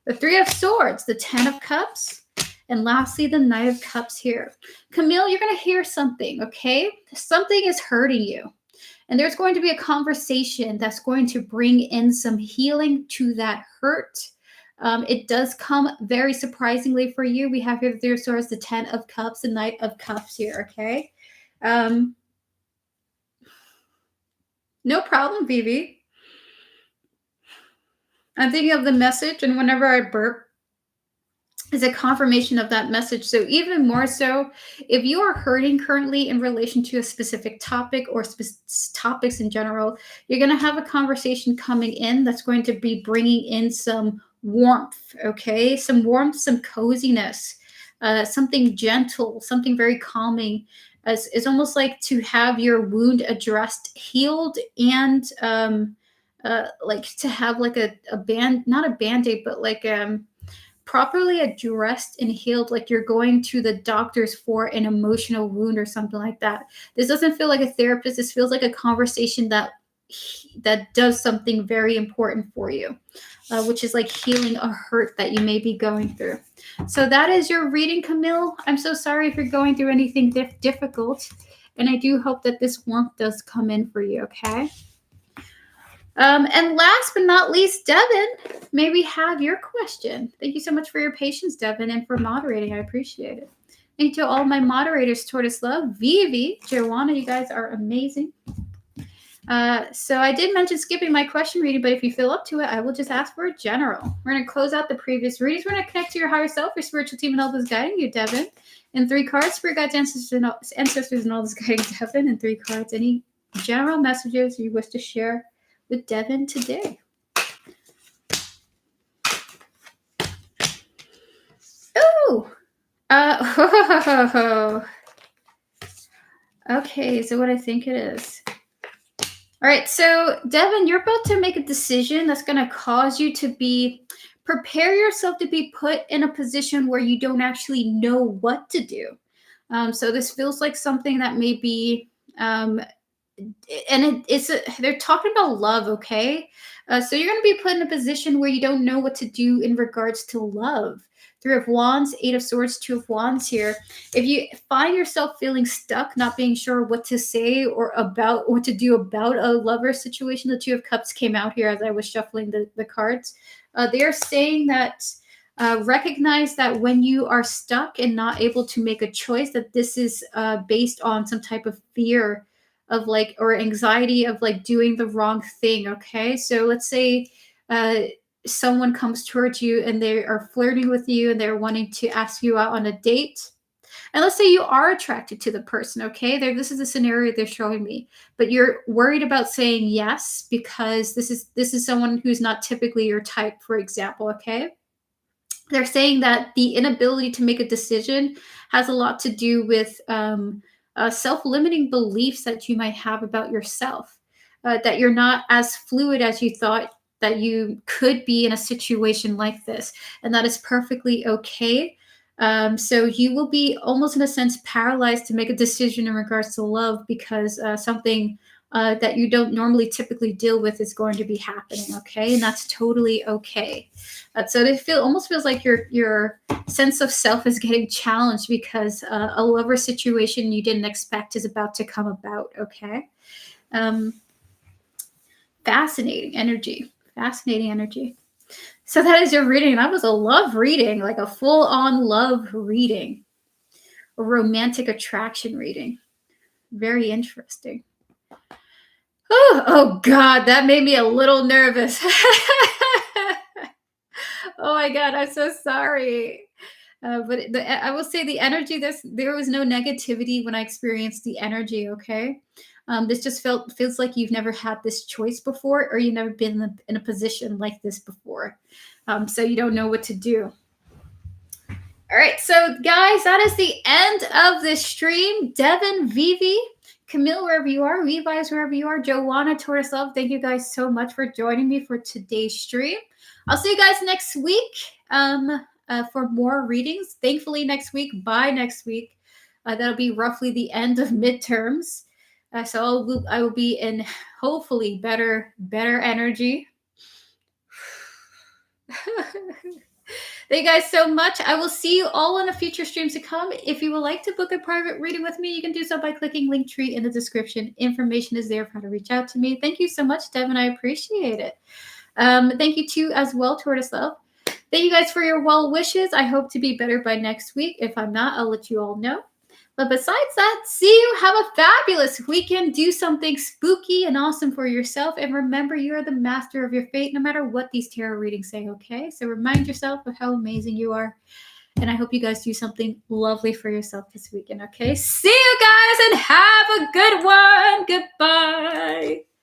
The 3 of Swords, the 10 of Cups, and lastly, the Knight of Cups here. Camille, you're going to hear something, okay? Something is hurting you. And there's going to be a conversation that's going to bring in some healing to that hurt. It does come very surprisingly for you. We have here the 3 of Swords, the 10 of Cups, the Knight of Cups here, okay? No problem, Vivi. I'm thinking of the message, and whenever I burp, is a confirmation of that message. So even more so, if you are hurting currently in relation to a specific topic or topics in general, you're going to have a conversation coming in that's going to be bringing in some warmth, okay? Some warmth, some coziness, something gentle, something very calming. It's almost like to have your wound addressed, healed, and like to have like a band, not a band-aid, but like properly addressed and healed, like you're going to the doctors for an emotional wound or something like that. This doesn't feel like a therapist. This feels like a conversation that does something very important for you, which is like healing a hurt that you may be going through. So that is your reading, Camille. I'm so sorry if you're going through anything difficult, and I do hope that this warmth does come in for you, okay? And last but not least, Devin, may we have your question? Thank you so much for your patience, Devin, and for moderating. I appreciate it. Thank you to all my moderators, Tortoise Love, Vivi, Joanna. You guys are amazing. So I did mention skipping my question reading, but if you feel up to it, I will just ask for a general. We're going to close out the previous readings. We're going to connect to your higher self, your spiritual team, and all those guiding you, Devin. And 3 cards, spirit guides, ancestors, and all those guiding Devin. And 3 cards, any general messages you wish to share with Devin today. Oh, okay, so what I think it is. All right, so Devin, you're about to make a decision that's going to cause you to prepare yourself to be put in a position where you don't actually know what to do. So this feels like something that may be, and they're talking about love, okay? So you're going to be put in a position where you don't know what to do in regards to love. 3 of Wands, 8 of Swords, 2 of Wands here. If you find yourself feeling stuck, not being sure what to say or about what to do about a lover situation, the 2 of Cups came out here as I was shuffling the cards. They are saying that recognize that when you are stuck and not able to make a choice, that this is based on some type of fear of like, or anxiety of like doing the wrong thing. Okay. So let's say someone comes towards you and they are flirting with you and they're wanting to ask you out on a date. And let's say you are attracted to the person, okay? This is a scenario they're showing me, but you're worried about saying yes because this is someone who's not typically your type, for example, okay? They're saying that the inability to make a decision has a lot to do with self-limiting beliefs that you might have about yourself, that you're not as fluid as you thought that you could be in a situation like this, and that is perfectly okay. So you will be almost in a sense paralyzed to make a decision in regards to love because something that you don't normally typically deal with is going to be happening, okay? And that's totally okay. So it almost feels like your sense of self is getting challenged because a lover situation you didn't expect is about to come about, okay? Fascinating energy. Fascinating energy. So that is your reading. That was a love reading, like a full-on love reading. A romantic attraction reading. Very interesting. Oh God, that made me a little nervous. Oh my God, I'm so sorry. But I will say the energy, there was no negativity when I experienced the energy, okay? This just feels like you've never had this choice before or you've never been in a position like this before. So you don't know what to do. All right, so guys, that is the end of this stream. Devin, Vivi, Camille, wherever you are, Levi's, wherever you are, Joanna, Tortoise Love, thank you guys so much for joining me for today's stream. I'll see you guys next week for more readings. Thankfully, next week, by next week, that'll be roughly the end of midterms. So I will be in hopefully better energy. Thank you guys so much. I will see you all in the future streams to come. If you would like to book a private reading with me, you can do so by clicking Linktree in the description. Information is there for how to reach out to me. Thank you so much, Devin. I appreciate it. Thank you too as well, Tortoise Love. Thank you guys for your well wishes. I hope to be better by next week. If I'm not, I'll let you all know. But besides that, see you. Have a fabulous weekend. Do something spooky and awesome for yourself. And remember, you are the master of your fate, no matter what these tarot readings say, okay? So remind yourself of how amazing you are. And I hope you guys do something lovely for yourself this weekend, okay? See you guys and have a good one. Goodbye.